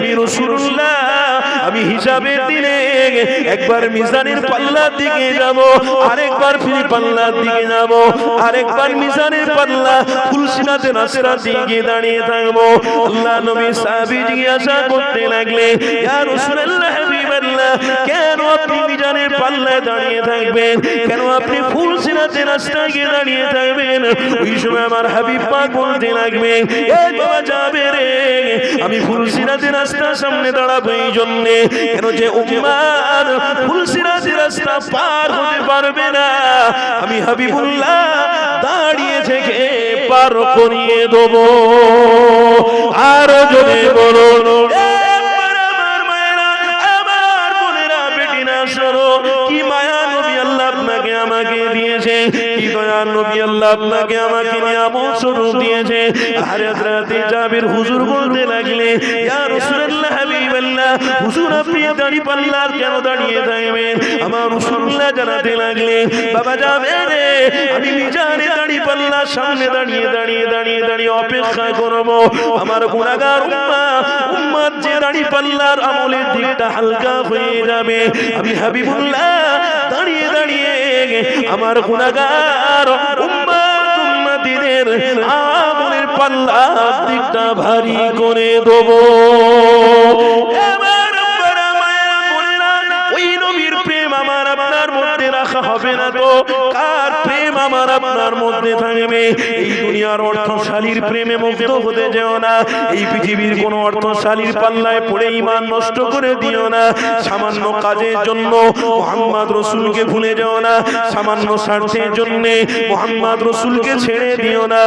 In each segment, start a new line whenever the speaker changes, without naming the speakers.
আমি রাসূলুল্লাহ আমি হিসাবের দিনে একবার মিজানের পাল্লার দিকে যাব, আরেকবার ফিরি পাল্লার দিকে যাব, আরেকবার মিজানের পাল্লা ফুলসিরাতে রাস্তার দিকে দাঁড়িয়ে থাকবো। আল্লাহ নবী সাহাবী জিজ্ঞাসা করতে লাগলেন, ইয়া রাসূলুল্লাহ হাবিবাল্লাহ, কেন আপনি মিজানের পাল্লায় দাঁড়িয়ে থাকবেন, কেন আপনি ফুলসিরাতে রাস্তায় গিয়ে দাঁড়িয়ে থাকবেন? ওই সময় আমার হাবিব পাক বলতে লাগবেন, এই বাবা যাবে রে, আমি ফুলসিরাতে রাস্তার সামনে দাঁড়াবো এই জন্যে, কেন যে উম্মার ফুলসিরাতে রাস্তা পার হতে পারবে না, আমি হাবিবুল্লাহ দাঁড়িয়ে থেকে পার করিয়ে দেবো। আর জোরে বলো, আমার মায়েরা, আমার বোনেরা, বেটিরা, শোনো কি মায়া নবী আল্লাহ আপনাকে আমাকে দিয়েছে, কি দয়া নবী আল্লাহ আপনাকে আমাকে নিয়ামত স্বরূপ দিয়েছে। আর হযরতে জাবির হুজুর বলতে লাগলে, ইয়া রাসূলুল্লাহ হাবিবাল্লাহ, হুজুর আপনি দাঁড়ি পাল্লার কেন দাঁড়িয়ে থাকবেন? আমার রাসূলুল্লাহ জানাতে লাগলে, বাবা যাবে রে, আমি মিজানে দাঁড়ি পাল্লার সামনে দাঁড়িয়ে দাঁড়িয়ে দাঁড়িয়ে দাঁড়িয়ে অপেক্ষা করব আমার গুনাহগার উম্মত যে দাঁড়ি পাল্লার আমলের দিকটা হালকা হয়ে যাবে। আমি হাবিবুল্লাহ দাঁড়িয়ে দাঁড়িয়ে আমার গুনাহগার উম্মতিদের আমলের পাল্লার দিকটা ভারী করে দেব। আমার আপনার মধ্যে রাখা হবে না তো কার প্রেম আমার আপনার মধ্যে থাকবে? এই দুনিয়ার অর্থশালীর প্রেমে মুগ্ধ হতে যেও না, এই পৃথিবীর কোন অর্থশালীর পাল্লায় পড়ে ঈমান নষ্ট করে দিও না। সামান্য কাজের জন্য মুহাম্মদ রাসূলকে ভুলে যেও না, সামান্য স্বার্থের জন্য মুহাম্মদ রাসূলকে ছেড়ে দিও না।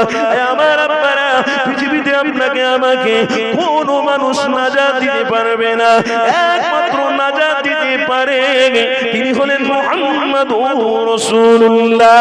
আমার আপনারা পৃথিবীতে আপনাকে আমাকে কোন মানুষ নাজাত দিতে পারবে না, একমাত্র নাজাত দিতে পারে তিনি হলেন মুহাম্মাদুর রাসূলুল্লাহ।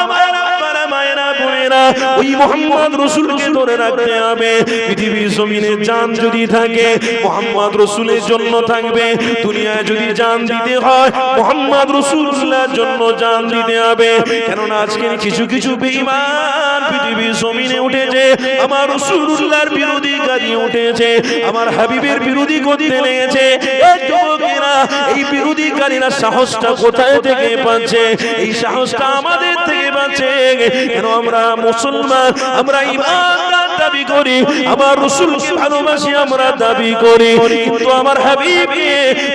আমার আপনারা মায়েরা বোনেরা, ওই মুহাম্মদ রাসূলকে ধরে রাখতে হবে। পৃথিবীর জমিনে জান যদি থাকে মুহাম্মদ রাসূলের জন্য থাকবে, দুনিয়ায় যদি জান দিতে হয় মুহাম্মদ রাসূলুল্লাহর জন্য জান দিতে হবে। কেননা আজকের কিছু কিছু বেঈমান পৃথিবীর জমিনে উঠেছে, আমার রাসূলুল্লাহর বিরোধী কাজে উঠেছে, আমার হাবিবের বিরোধী করতে লেগেছে। এই যুবকেরা, এই বিরোধীকারীরা সাহসটা কোথায় থেকে পাচ্ছে? এই সাহসটা আমাদের থেকে পাচ্ছে। কেন আমরা মুসলমান, আমরা ঈমানদার দাবি করি, আমার রাসূলকে ভালোবাসি আমরা দাবি করি, কিন্তু আমার হাবিবকে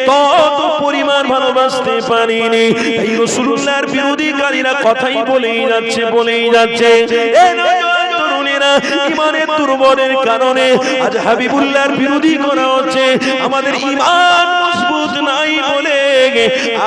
তত পরিমাণ ভালোবাসতে পারিনি। এই রাসূলুল্লাহর বিরোধীকারীরা কথাই বলেই যাচ্ছে বলেই যাচ্ছে। ঈমানের দুর্বলের কারণে আজ হাবিবুল্লাহর বিরোধী করা হচ্ছে। আমাদের ঈমান মজবুত নাই বলে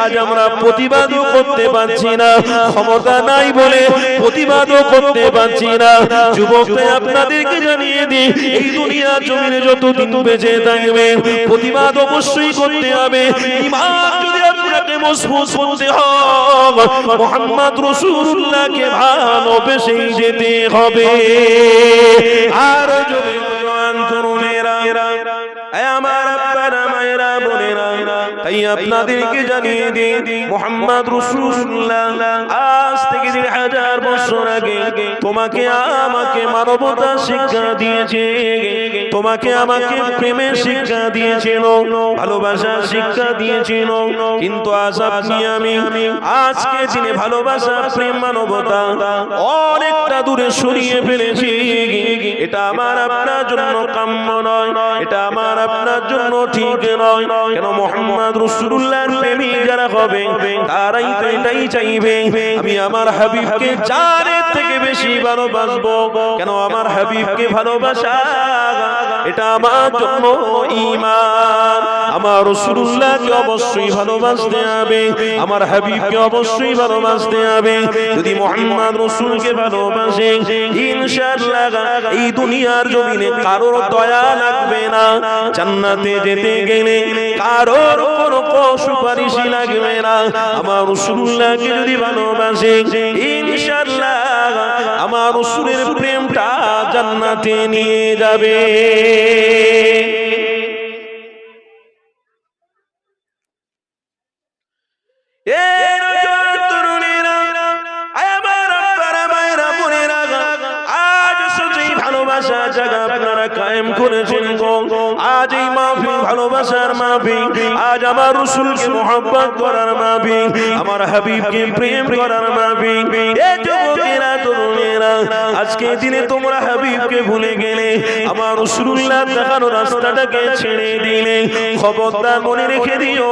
আজ আমরা প্রতিবাদও করতে পারছি না, ক্ষমতা নাই বলে প্রতিবাদও করতে পারছি না। যুবকদের আপনাদেরকে জানিয়ে দিই, এই দুনিয়া জমিনে যতদিন বেঁচে থাকবে প্রতিবাদ অবশ্যই করতে হবে। ঈমান যদি আপনাকে মজবুত করতে হয় মুহাম্মদ রাসূলুল্লাহকে ভালোবেসেই যেতে হবে। আর যদি তরুণেরা, আমার আপনারা মায়েরা বোনেরা, তাই আপনাদেরকে জানিয়ে দিই মুহাম্মদ রাসূলুল্লাহ আজ থেকে 1000 বছর আগে তোমাকে আমাকে মানবতা শিক্ষা দিয়েছে, তোমাকে আমাকে প্রেমের শিক্ষা দিয়েছিল, ভালোবাসার শিক্ষা দিয়েছিল। কিন্তু আজ আপনি আমি আজকে যিনি ভালোবাসা, প্রেম, মানবতা অনেকটা দূরে সরিয়ে ফেলেছি। এটা আমার আপনার জন্য কাম্য নয়, এটা আমার আপনার জন্য ঠিক নয়। কেন মুহাম্মদ রাসূলুল্লাহর প্রেমিক যারা হবে তারাই তো এটাই চাইবে, আমি আমার হাবিবকে জানের থেকে বেশি ভালোবাসবো। কেন আমার হাবিবকে ভালোবাসা এটা আমার জন্য ঈমান। আমার রাসূলুল্লাহকে অবশ্যই ভালোবাসতে হবে, আমার হাবিবকে অবশ্যই ভালোবাসতে হবে। যদি মুহাম্মদ রাসূলকে ভালোবাসে ইনশাআল্লাহ এই দুনিয়ার জমিনে কারোর দয়া লাগবে না, জান্নাতে যেতে গেলে কারোর কোনো সুপারিশই লাগবে না। আমার রাসূলুল্লাহকে যদি ভালোবাসে ইনশাআল্লাহ আমার রাসূলের প্রেমটা জান্নাতে নিয়ে যাবে। আজ সেই ভালোবাসা জায়গা আপনারা কায়েম করেছেন, আজ এই মাহফিল ভালোবাসার মাহফিল, আজ আমার রাসূলকে মহব্বত করার মাহফিল, আমার হাবিবকে প্রেম করার মাহফিল। এ যুবকেরা তরুণেরা, আজকে দিনে তোমরা হাবিবকে ভুলে গেলে, আমার রাসূলুল্লাহ দেখানো রাস্তাটাকে ছেড়ে দিলে, খবরদার মনে রেখে দিও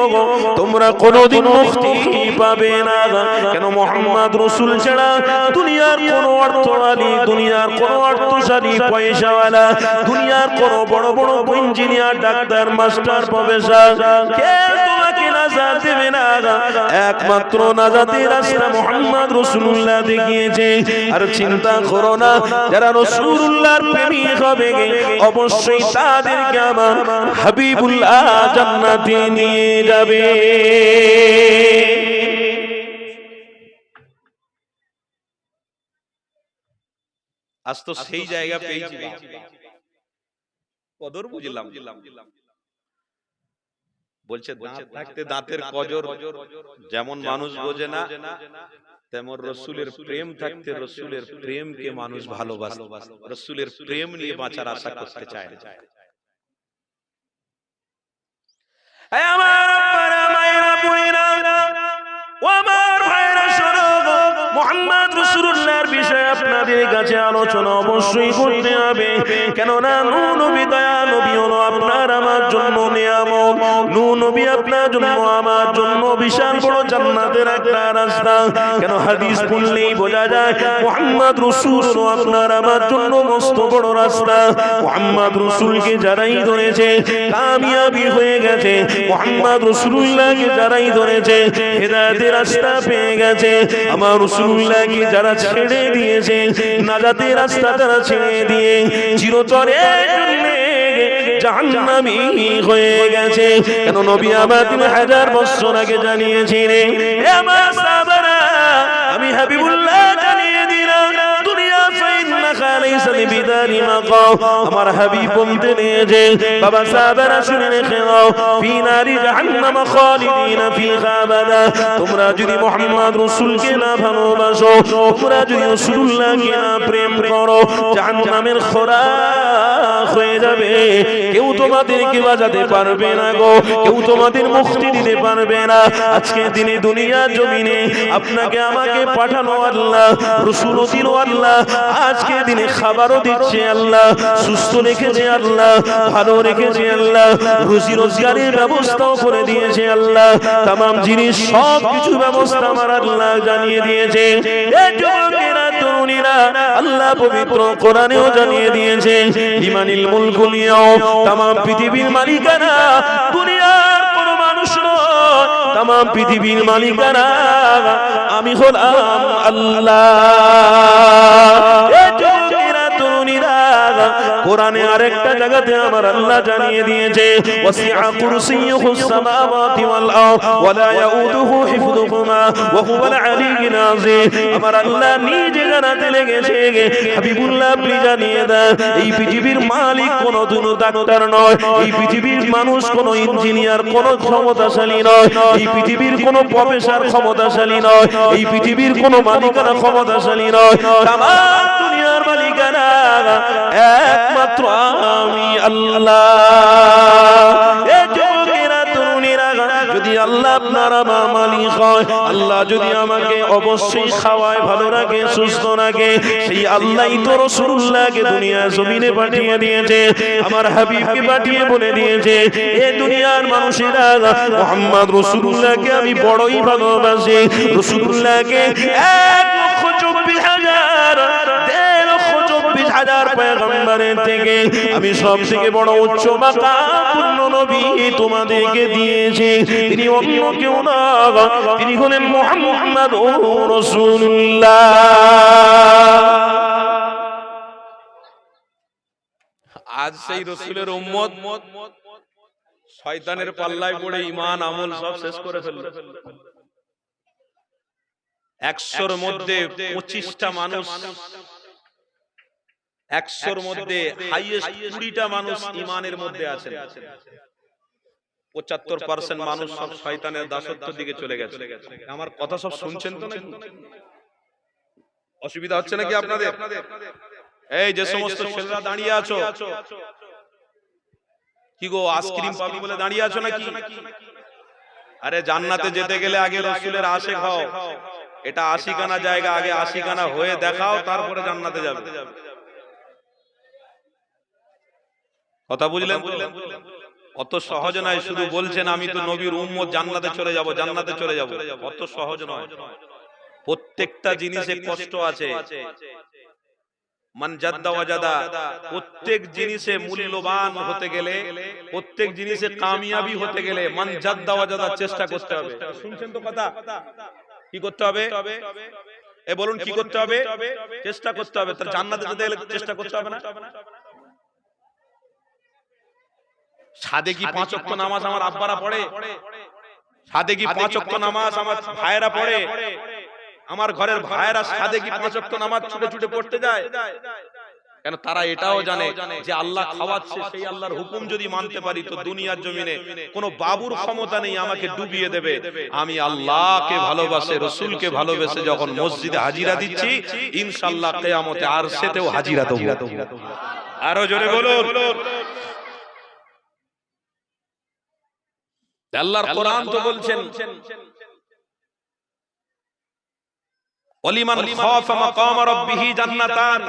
তোমরা কোনোদিন মুক্তি পাবে না। কেন মুহাম্মদ রাসূল ছাড়া দুনিয়ার কোনো অর্থওয়ালী, দুনিয়ার কোনো অর্থশালী পয়সাওয়ালা, দুনিয়ার কোনো বড় বড় ইঞ্জিনিয়ার, ডাক্তার, মাস্টার, প্রফেসর কেউ তোমাকে নাজাত দেবে না। একমাত্র নাজাতের রাস্তা মুহাম্মদ রাসূলুল্লাহ দেখিয়েছে। আর চিন্তা করো না, যারা রাসূলুল্লাহর প্রেমিক হবে অবশ্যই তাদেরকে আমার হাবিবুল্লাহ জান্নাতে নিয়ে যাবে।
আজ তো সেই জায়গা পেয়েছি, কদর বুঝলাম। বলছে দাঁত থাকতে দাঁতের কদর যেমন মানুষ বোঝে না, তেমন রাসূলের প্রেম থাকতে রাসূলের প্রেমকে মানুষ ভালোবাসে, রাসূলের প্রেম নিয়ে বাঁচার আশা করতে চায় না।
আমার আব্বারা, মায়েরা, বোনেরা, ও আমার ভাইরা, শোনো, মুহাম্মদ রাসূলুল্লাহর বিষয়ে আপনাদের কাছে আলোচনা অবশ্যই করতে হবে। কেননা নূহ নবী, দয়া নবী হলো আপনার আমার জন্য নিয়ামত। নূহ নবী আপনার জন্য আমার জন্য বিশাল বড় জান্নাতের একটা রাস্তা। কেন হাদিস পড়লেই বোঝা যায় মুহাম্মদ রাসূল হলো আপনার আমার জন্য মস্ত বড় রাস্তা। মুহাম্মদ রাসূলকে যারাই ধরেছে কামিয়াবি হয়ে গেছে, মুহাম্মদ রাসূলুল্লাহকে যারাই ধরেছে হেদায়েতের রাস্তা পেয়ে গেছে। আমার রাসূলুল্লাহকে যারা ছেড়ে দিয়েছে, নাজাতের রাস্তা তারা ছেড়ে দিয়ে চিরতরের জন্য জাহান্নামী হয়ে গেছে। কেন নবী আমার 3000 বছর আগে জানিয়েছিলেন, হে আমার সাহাবারা, আমি হাবিবুল্লাহ জানিয়ে দিলাম দুনিয়া ফাইন্নাকা লাইসা লিবিদারি মাকাম। আমার হাবিব বলতে নিয়েছে, বাবা সাহাবারা শুনে রেখে নাও, ফি নারি জাহান্নাম খালিদিনা ফিহা আবাদা। তোমরা যদি মুহাম্মদ রাসূলকে না ভালোবাসো, তোমরা যদি রাসূলুল্লাহকে না প্রেম করো, জাহান্নামের খোরাক হয়ে যাবে। কেউ তোমাদেরকে বাঁচাতে পারবে না গো, কেউ তোমাদের মুক্তি দিতে পারবে না। আজকে দিনে দুনিয়ার জমিনে আপনাকে আমাকে পাঠানো আল্লাহ, রাসূলও দিল আল্লাহ, আজকে দিনে খাবারও দিচ্ছে আল্লাহ, সুস্থ রেখেছে আল্লাহ, ভালো রেখেছে আল্লাহ, রুজি রোজগারের ব্যবস্থাও করে দিয়েছে আল্লাহ। तमाम জিনিস সব কিছু ব্যবস্থা আমার আল্লাহ জানিয়ে দিয়েছে। এই যুবকেরা, তরুণীরা, আল্লাহ পবিত্র কোরআনেও জানিয়ে দিয়েছে, লিমানিল মুলকুল ইয়াউম, तमाम পৃথিবীর মালিকানা দুনিয়ার কোনো মানুষ নয়, तमाम পৃথিবীর মালিকানা আমি হলাম আল্লাহ। এই যুবকেরা, তরুণীরা, কোরআনে আরেকটা জায়গাতে আমার আল্লাহ জানিয়ে দিয়েছে, ওয়াসিআ কুরসিয়ুহুস সামাওয়াতি ওয়াল আরদ ওয়া লা ইয়াউদুহু হিফযুহুমা ওয়া হুয়াল আলিয়্যুল আযীম। আমার আল্লাহ নিজে জানাতে লেগেছে, হাবিবুল্লাহ আপনি জানিয়ে দেন, এই পৃথিবীর মালিক কোনো ডাক্তার নয়, এই পৃথিবীর মানুষ কোনো ইঞ্জিনিয়ার, কোনো ক্ষমতাশালী নয়, এই পৃথিবীর কোনো প্রফেসর ক্ষমতাশালী নয়, এই পৃথিবীর কোনো মালিকানা ক্ষমতাশালী নয়, তাম দুনিয়ার মালিকানা একমাত্র আমি আল্লাহ। এ যুবকেরা, তরুণীরা, যদি আল্লাহ আপনার আমার মালিক হয়, আল্লাহ যদি আমাকে অবশ্যই খাওয়ায়, ভালো রাখে, সুস্থ রাখে, সেই আল্লাহই তো রাসূলুল্লাহকে দুনিয়া জমিনে পাঠিয়ে দিয়েছে, আমার হাবিবকে পাঠিয়ে বলে দিয়েছে, এ দুনিয়ার মানুষেরা মুহাম্মদ রাসূলুল্লাহকে আমি বড়ই ভালোবাসি। রাসূলুল্লাহকে 1,24,000 পয়গম্বরের থেকে আমি সব থেকে বড় উচ্চ মাকামপূর্ণ নবী তোমাদেরকে দিয়েছি। তিনি অন্য কেউ না, তিনি হলেন মুহাম্মদ রাসূলুল্লাহ।
আজ সেই রাসূলের উম্মত শয়তানের পাল্লায় পড়ে ঈমান আমল সব শেষ করে ফেলল। 100-র মধ্যে 25টা মানুষ, 100-র মধ্যে হাইয়েস্ট 20টা মানুষ ঈমানের মধ্যে আছেন। 75% মানুষ সব শয়তানের দাসত্বের দিকে চলে গেছে। আমার কথা সব শুনছেন তো নাকি? অসুবিধা হচ্ছে নাকি আপনাদের? এই যে সমস্ত ছেলেরা দাঁড়িয়ে আছো, কি গো আইসক্রিম পাবি বলে দাঁড়িয়ে আছো নাকি? আরে জান্নাতে যেতে গেলে আগে রাসূলের আশিক হও। এটা আশিকানা জায়গা, আগে আশিকানা হয়ে দেখাও, তারপরে জান্নাতে যাবে। কথা বুঝলেন? অত সহজ নয় শুধু বলছেন আমি তো নবীর উম্মত, জান্নাতে চলে যাব, জান্নাতে চলে যাব, অত সহজ নয়। প্রত্যেকটা জিনিসে কষ্ট আছে। মান জাদ্দা ওয়াজাদা, প্রত্যেক জিনিসে মূল্যবান হতে গেলে, প্রত্যেক জিনিসে কামিয়াবি হতে গেলে মান জাদ্দা ওয়াজাদা চেষ্টা করতে হবে। শুনছেন তো কথা? কি করতে হবে? এ বলুন কি করতে হবে? চেষ্টা করতে হবে। তার জান্নাতে যেতে গেলে চেষ্টা করতে হবে না? সাদে কি 5 ওয়াক্ত নামাজ আমার আব্বারা পড়ে? সাদে কি 5 ওয়াক্ত নামাজ আমার ভাইয়েরা পড়ে? আমার ঘরের ভাইয়েরা সাদে কি 5 ওয়াক্ত নামাজ ছুটে ছুটে পড়তে যায়? কেন? তারা এটাও জানে যে আল্লাহ খাওয়াচ্ছে, সেই আল্লাহর হুকুম যদি মানতে পারি তো দুনিয়ার জমিনে কোনো বাবুর ক্ষমতা নেই আমাকে ডুবিয়ে দেবে। আমি আল্লাহকে ভালোবাসে, রাসূলকে ভালোবেসে যখন মসজিদে হাজিরা দিচ্ছি, ইনশাআল্লাহ কিয়ামতে আরশেতেও হাজিরা দেব। আরো জোরে বলুন। আল্লাহর কোরআন তো বলছেন ওয়ালিমান খাফা মাকাম রাব্বিহি জান্নাতান।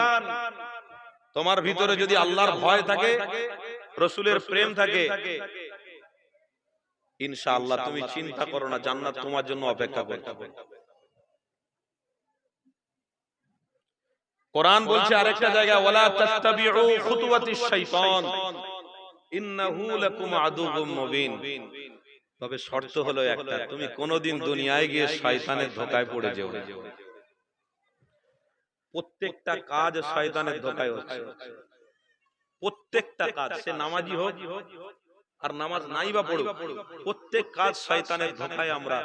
তোমার ভিতরে যদি আল্লাহর ভয় থাকে, রাসূলের প্রেম থাকে, ইনশাআল্লাহ তুমি চিন্তা করো না, জান্নাত তোমার জন্য অপেক্ষা করবে। কোরআন বলছে আরেকটা জায়গায় ওয়ালা তাত্তাবিউ খুতুওয়াতিশ শাইতান ইন্নাহু লাকুম আদুউম মুবিন। তবে শর্ত হলো একটা, তুমি কোনোদিন দুনিয়ায় গিয়ে শয়তানের ধোঁকায় পড়ে যেও না। প্রত্যেকটা কাজ শয়তানের ধোঁকায় হচ্ছে, প্রত্যেকটা কাজ, সে নামাজি হোক আর নামাজ নাই বা পড়ুক, প্রত্যেক কাজ শয়তানের ধোঁকায় আমরা,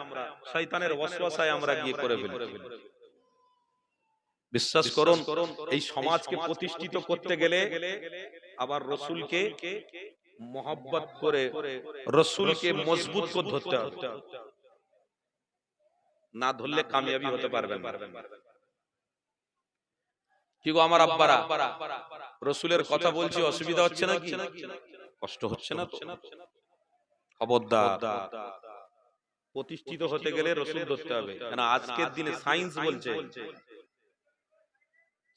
শয়তানের ওয়াসওয়াসায় আমরা গিয়ে করে ফেলি। বিশ্বাস করুন, এই সমাজকে প্রতিষ্ঠিত করতে গেলে আবার রাসূলকে মহব্বত করে, রাসূলকে মজবুত করে ধরতে হবে। না ধরলে কামিয়াবি হতে পারবেন না। কি গো আমার আব্বারা, রাসূলের কথা বলছি, অসুবিধা হচ্ছে নাকি? কষ্ট হচ্ছে না তো? খবরদার, প্রতিষ্ঠিত হতে গেলে রাসূল ধরতে হবে। কেন আজকের দিনে সায়েন্স বলছে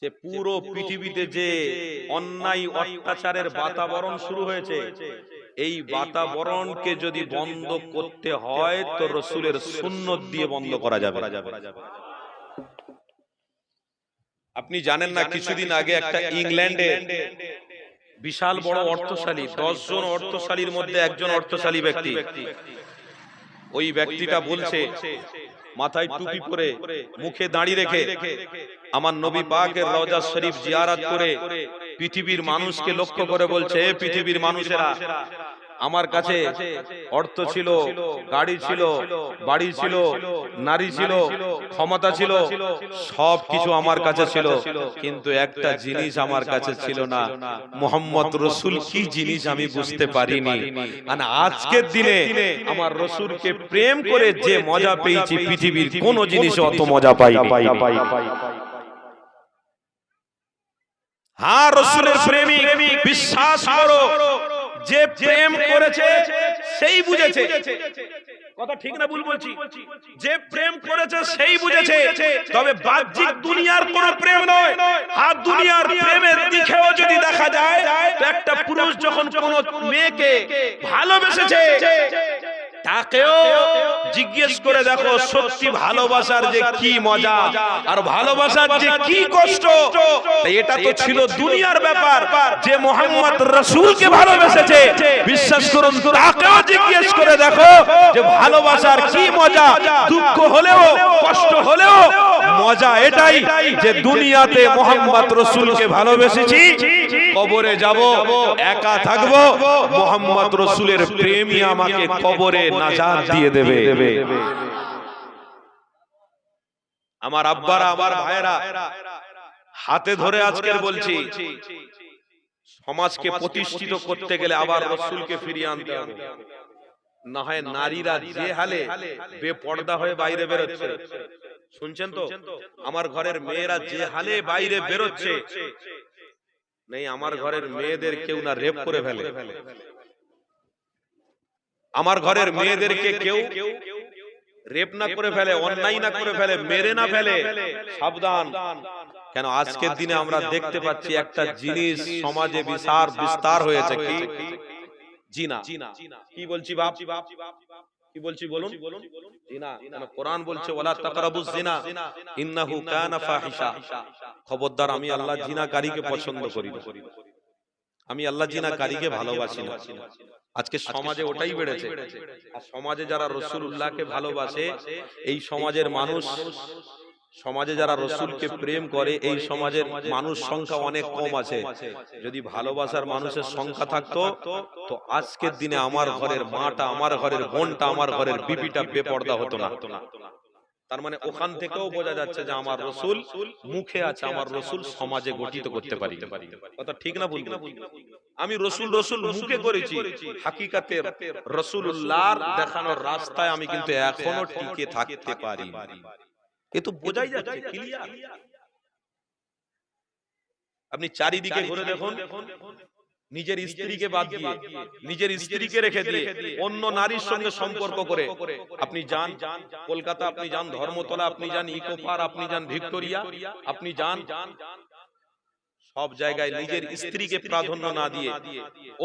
যে পুরো পৃথিবীতে যে অন্যায় অত্যাচারের বাতাবরণ শুরু হয়েছে, এই বাতাবরণকে যদি বন্ধ করতে হয় তো রাসূলের সুন্নাত দিয়ে বন্ধ করা যাবে। আপনি জানেন না, কিছুদিন আগে একটা ইংল্যান্ডে বিশাল বড় অর্থশালী, 10 জন অর্থশালীর মধ্যে একজন অর্থশালী ব্যক্তি, ওই ব্যক্তিটা বলছে মাথায় টুপি পরে, মুখে দাড়ি রেখে, আমার নবী পাকের রওজা শরীফ জিয়ারত করে পৃথিবীর মানুষকে লক্ষ্য করে বলছে, পৃথিবীর মানুষেরা, আমার কাছে অর্থ ছিল, গাড়ি ছিল, বাড়ি ছিল, নারী ছিল, ক্ষমতা ছিল, সব কিছু আমার কাছে ছিল, কিন্তু একটা জিনিস আমার কাছে ছিল না, মুহাম্মদ রাসূল কি জিনিস আমি বুঝতে পারিনি। আর আজকের দিনে আমার রাসূলকে প্রেম করে যে মজা পেয়েছি, পৃথিবীর কোন জিনিসে অত মজা পাইনি। হ্যাঁ, রাসূলের প্রেমিক, বিশ্বাস করো, যে প্রেম করেছে সেই বুঝেছে। কথা ঠিক না ভুল বলছি? যে প্রেম করেছে সেই বুঝেছে। তবে বাহ্যিক দুনিয়ার কোন প্রেম নয়। আর দুনিয়ার প্রেমের দিকেও যদি দেখা যায়, তো একটা পুরুষ যখন কোন মেয়েকে ভালোবেসেছে, তাকেও জিজ্ঞেস করে দেখো সত্যি ভালোবাসার যে কি মজা আর ভালোবাসার যে কি কষ্ট। এটা তো ছিল দুনিয়ার ব্যাপার। যে মুহাম্মদ রাসূলকে ভালোবেসেছে, বিশ্বাস করুন, তাকেও জিজ্ঞেস করে দেখো যে ভালোবাসার কি মজা। দুঃখ হলেও, কষ্ট হলেও মজা এটাই যে দুনিয়াতে মুহাম্মদ রাসূলকে ভালোবেসেছি, কবরে যাব, একা থাকবো, মুহাম্মদ রাসূলের প্রেমই আমাকে কবরে নাজাত দিয়ে দেবে। আমার আব্বারা, আমার ভাইরা, হাতে ধরে আজকের বলছি, সমাজকে প্রতিষ্ঠিত করতে গেলে আবার রাসূলকে ফিরিয়ে আনতে হবে। না হয় নারীরা যে হালে বেপর্দা হয়ে বাইরে বেরোচ্ছে, শুনছেন তো? আমার ঘরের মেয়েরা যে হালে বাইরে বেরোচ্ছে, নেই আমার ঘরের মেয়েদের কেউ না রেপ করে ফেলে, আমার ঘরের মেয়েদেরকে কেউ রেপ না করে ফেলে, অন্যায় না করে ফেলে, মেরে না ফেলে, সাবধান। কেন আজকের দিনে আমরা দেখতে পাচ্ছি একটা জিনিস সমাজে বিস্তার হয়েছে, কি? জিনা। কি বলছি বাপ, কি বলছি বলুন? জিনা। কেন কোরআন বলছে ওয়ালা তাকরাবুজ জিনা ইন্নাহু কানা ফাহিশা। খবরদার, আমি আল্লাহ জিনাকারীকে পছন্দ করি না, আমি আল্লাহ জিনাকারীকে ভালোবাসি না। আজকে সমাজে ওটাই বেড়েছে। আর সমাজে যারা রাসূলুল্লাহকে ভালোবাসে, এই সমাজের মানুষ, সমাজে যারা রাসূলকে প্রেম করে, এই সমাজের মানুষ সংখ্যা অনেক কম আছে। যদি ভালোবাসার মানুষের সংখ্যা থাকতো তো আজকের দিনে আমার ঘরের মাটা, আমার ঘরের বোনটা, আমার ঘরের বিবিটা বেপরদা হতো না। তার মানে ওখান থেকেও বোঝা যাচ্ছে যে আমার রাসূল মুখে আছে, আমার রাসূল সমাজে গঠিত করতে পারি। কথা ঠিক না ভুল? আমি রাসূল মুখে করেছি, হাকিকাতে রাসূলুল্লাহর দেখানোর রাস্তায় আমি কিন্তু এখনো টিকে থাকতে পারি। এ তো বোঝাই যাচ্ছে, ক্লিয়ার। আপনি চারিদিকে ঘুরে দেখুন, নিজের স্ত্রীকে বাদ দিয়ে, নিজের স্ত্রীকে রেখে দিয়ে অন্য নারীর সঙ্গে সম্পর্ক করে আপনি যান কলকাতা, আপনি যান ধর্মতলা, আপনি যান ইকোপার, আপনি যান ভিক্টোরিয়া, আপনি যান সব জায়গায় নিজের স্ত্রীকে প্রাধান্য না দিয়ে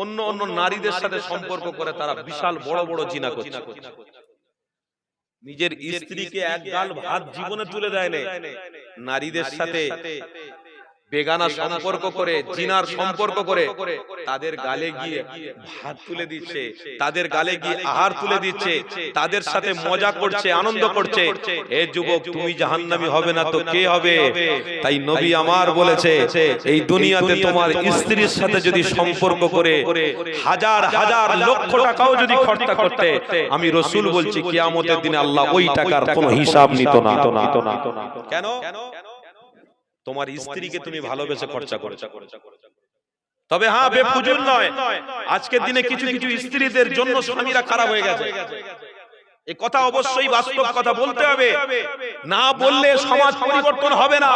অন্য নারীদের সাথে সম্পর্ক করে তারা বিশাল বড় বড় জিনা করছে। নিজের স্ত্রীকে এক গাল ভাত জীবনে তুলে দেয় না, নারীদের সাথে বেগানা সম্পর্ক করে, জিনার সম্পর্ক করে তাদের গালে গিয়ে ভাত তুলে দিচ্ছে, তাদের গালে গিয়ে আহার তুলে দিচ্ছে, তাদের সাথে মজা করছে, আনন্দ করছে। এ যুবক, তুমি জাহান্নামী হবে না তো কে হবে? তাই নবী আমার বলেছে, এই দুনিয়াতে তোমার স্ত্রীর সাথে যদি সম্পর্ক করে হাজার হাজার লক্ষ টাকাও যদি খরচা করতে, আমি রাসূল বলছি কিয়ামতের দিনে আল্লাহ ওই টাকার কোনো হিসাব নিত না। কেন? তোমার স্ত্রীকে তুমি ভালোবেসে খরচা করছো। তবে হ্যাঁ, বেফুজুল নয়। আজকের দিনে কিছু কিছু স্ত্রীদের জন্য স্বামীরা খারাপ হয়ে গেছে, এই কথা অবশ্যই বাস্তব কথা বলতে হবে, না বললে সমাজ পরিবর্তন হবে না।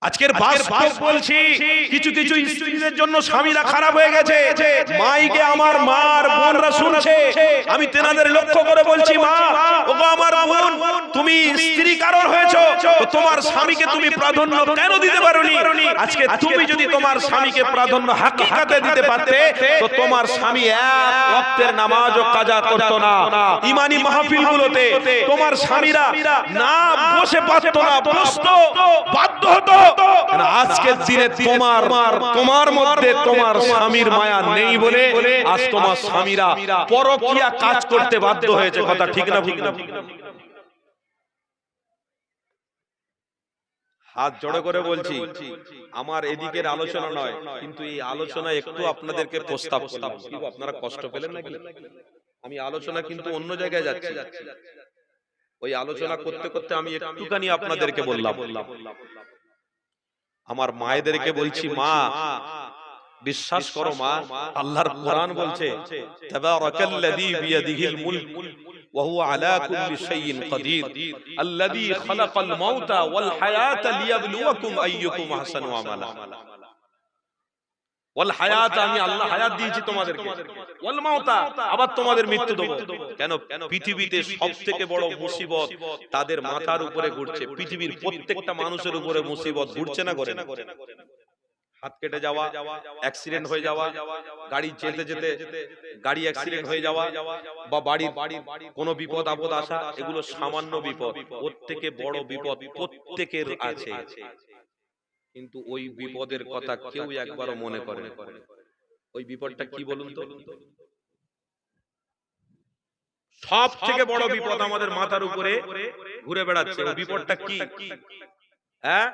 আজকের বাস্তব বলছি, কিছু কিছু স্ত্রীদের জন্য স্বামীরা খারাপ হয়ে গেছে। মাইকে আমার মার বোনরা শুনছে, আমি তেনাদের লক্ষ্য করে বলছি, মা, ওগো আমার বোন, তুমি স্ত্রী কারণ হয়েছো, তো তোমার স্বামীকে তুমি প্রাধান্য কেন দিতে পারোনি? আজকে তুমি যদি তোমার স্বামীকে প্রাধান্য হাকিকাতে দিতে পারতে, তো তোমার স্বামী এক ওয়াক্তের নামাজও কাজা করতো না। ঈমানি মাহফিলগুলোতে তোমার স্বামীরা না বসে পারতো না, বসতো, বাধ্য হতো। আজকের দিনে তোমার মধ্যে তোমার স্বামীর মায়া নেই বলে আজ তোমার স্বামীরা পরকীয়া কাজ করতে বাধ্য হয়েছে। কথা ঠিক না ভুল? হাত জোড়ে করে বলছি, আমার এদিকের আলোচনা নয়, কিন্তু এই আলোচনা একটু আপনাদেরকে প্রস্তাব করলাম। আপনারা কষ্ট পেলেন নাকি? আমি আলোচনা কিন্তু অন্য জায়গায় যাচ্ছি। ওই আলোচনা করতে করতে আমি একটুখানি আপনাদেরকে বললাম, আমার মায়েদেরকে বলছি, মা, বিশ্বাস করো মা, আল্লাহর কোরআন বলছে তাবারাকাল্লাযী বিয়াদিহিল মুলক ওয়া হুয়া আলা কুল্লি শাইইন কাদির আল্লাযী খালাকাল মাউতা ওয়াল হায়াতা লিয়াবলুয়াকুম আইয়ুকুম আহসানু আমালা। ওয়াল হায়াত, আমি আল্লাহ হায়াত দিয়েছি তোমাদেরকে, ওয়াল মাউতা, আবার তোমাদের মৃত্যু দেব। কেন? পৃথিবীতে সবথেকে বড় মুসিবত তাদের মাথার উপরে ঘুরছে। পৃথিবীর প্রত্যেকটা মানুষের উপরে মুসিবত ঘুরছে না, করে না? হাত কেটে যাওয়া, অ্যাক্সিডেন্ট হয়ে যাওয়া, গাড়ি যেতে যেতে গাড়ি অ্যাক্সিডেন্ট হয়ে যাওয়া, বা বাড়ির কোনো বিপদ আপদ আসা, এগুলো সামান্য বিপদ। ওর থেকে বড় বিপদ প্রত্যেকের আছে, কিন্তু ওই বিপদের কথা কেউ একবারও মনে করে না। ওই বিপদটা কি বলুন তো? সব থেকে বড় বিপদ আমাদের মাথার উপরে ঘুরে বেড়াচ্ছে। ওই বিপদটা কি? হ্যাঁ,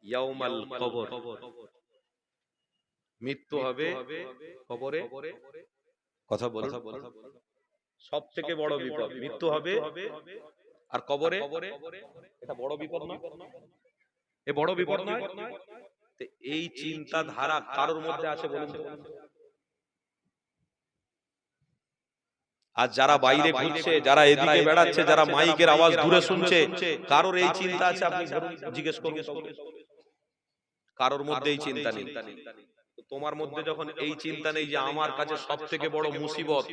ইয়াউমাল কবর, মৃত্যু হবে কবরে। কথা বলুন, সব থেকে বড় বিপদ মৃত্যু হবে আর কবরে। এটা বড় বিপদ না? এ বড় বিপদ নয়? এই চিন্তা ধারা কারোর মধ্যে আছে বলুন তো? আর যারা বাইরে ঘুরছে, যারা এদিকে বেড়াচ্ছে, যারা মাইকের আওয়াজ দূরে শুনছে, কারোর এই চিন্তা আছে? আপনি জিজ্ঞেস করুন, কারোর মধ্যে এই চিন্তা নেই। তোমার মধ্যে যখন এই চিন্তা নেই যে আমার কাছে সব থেকে বড় মুসিবত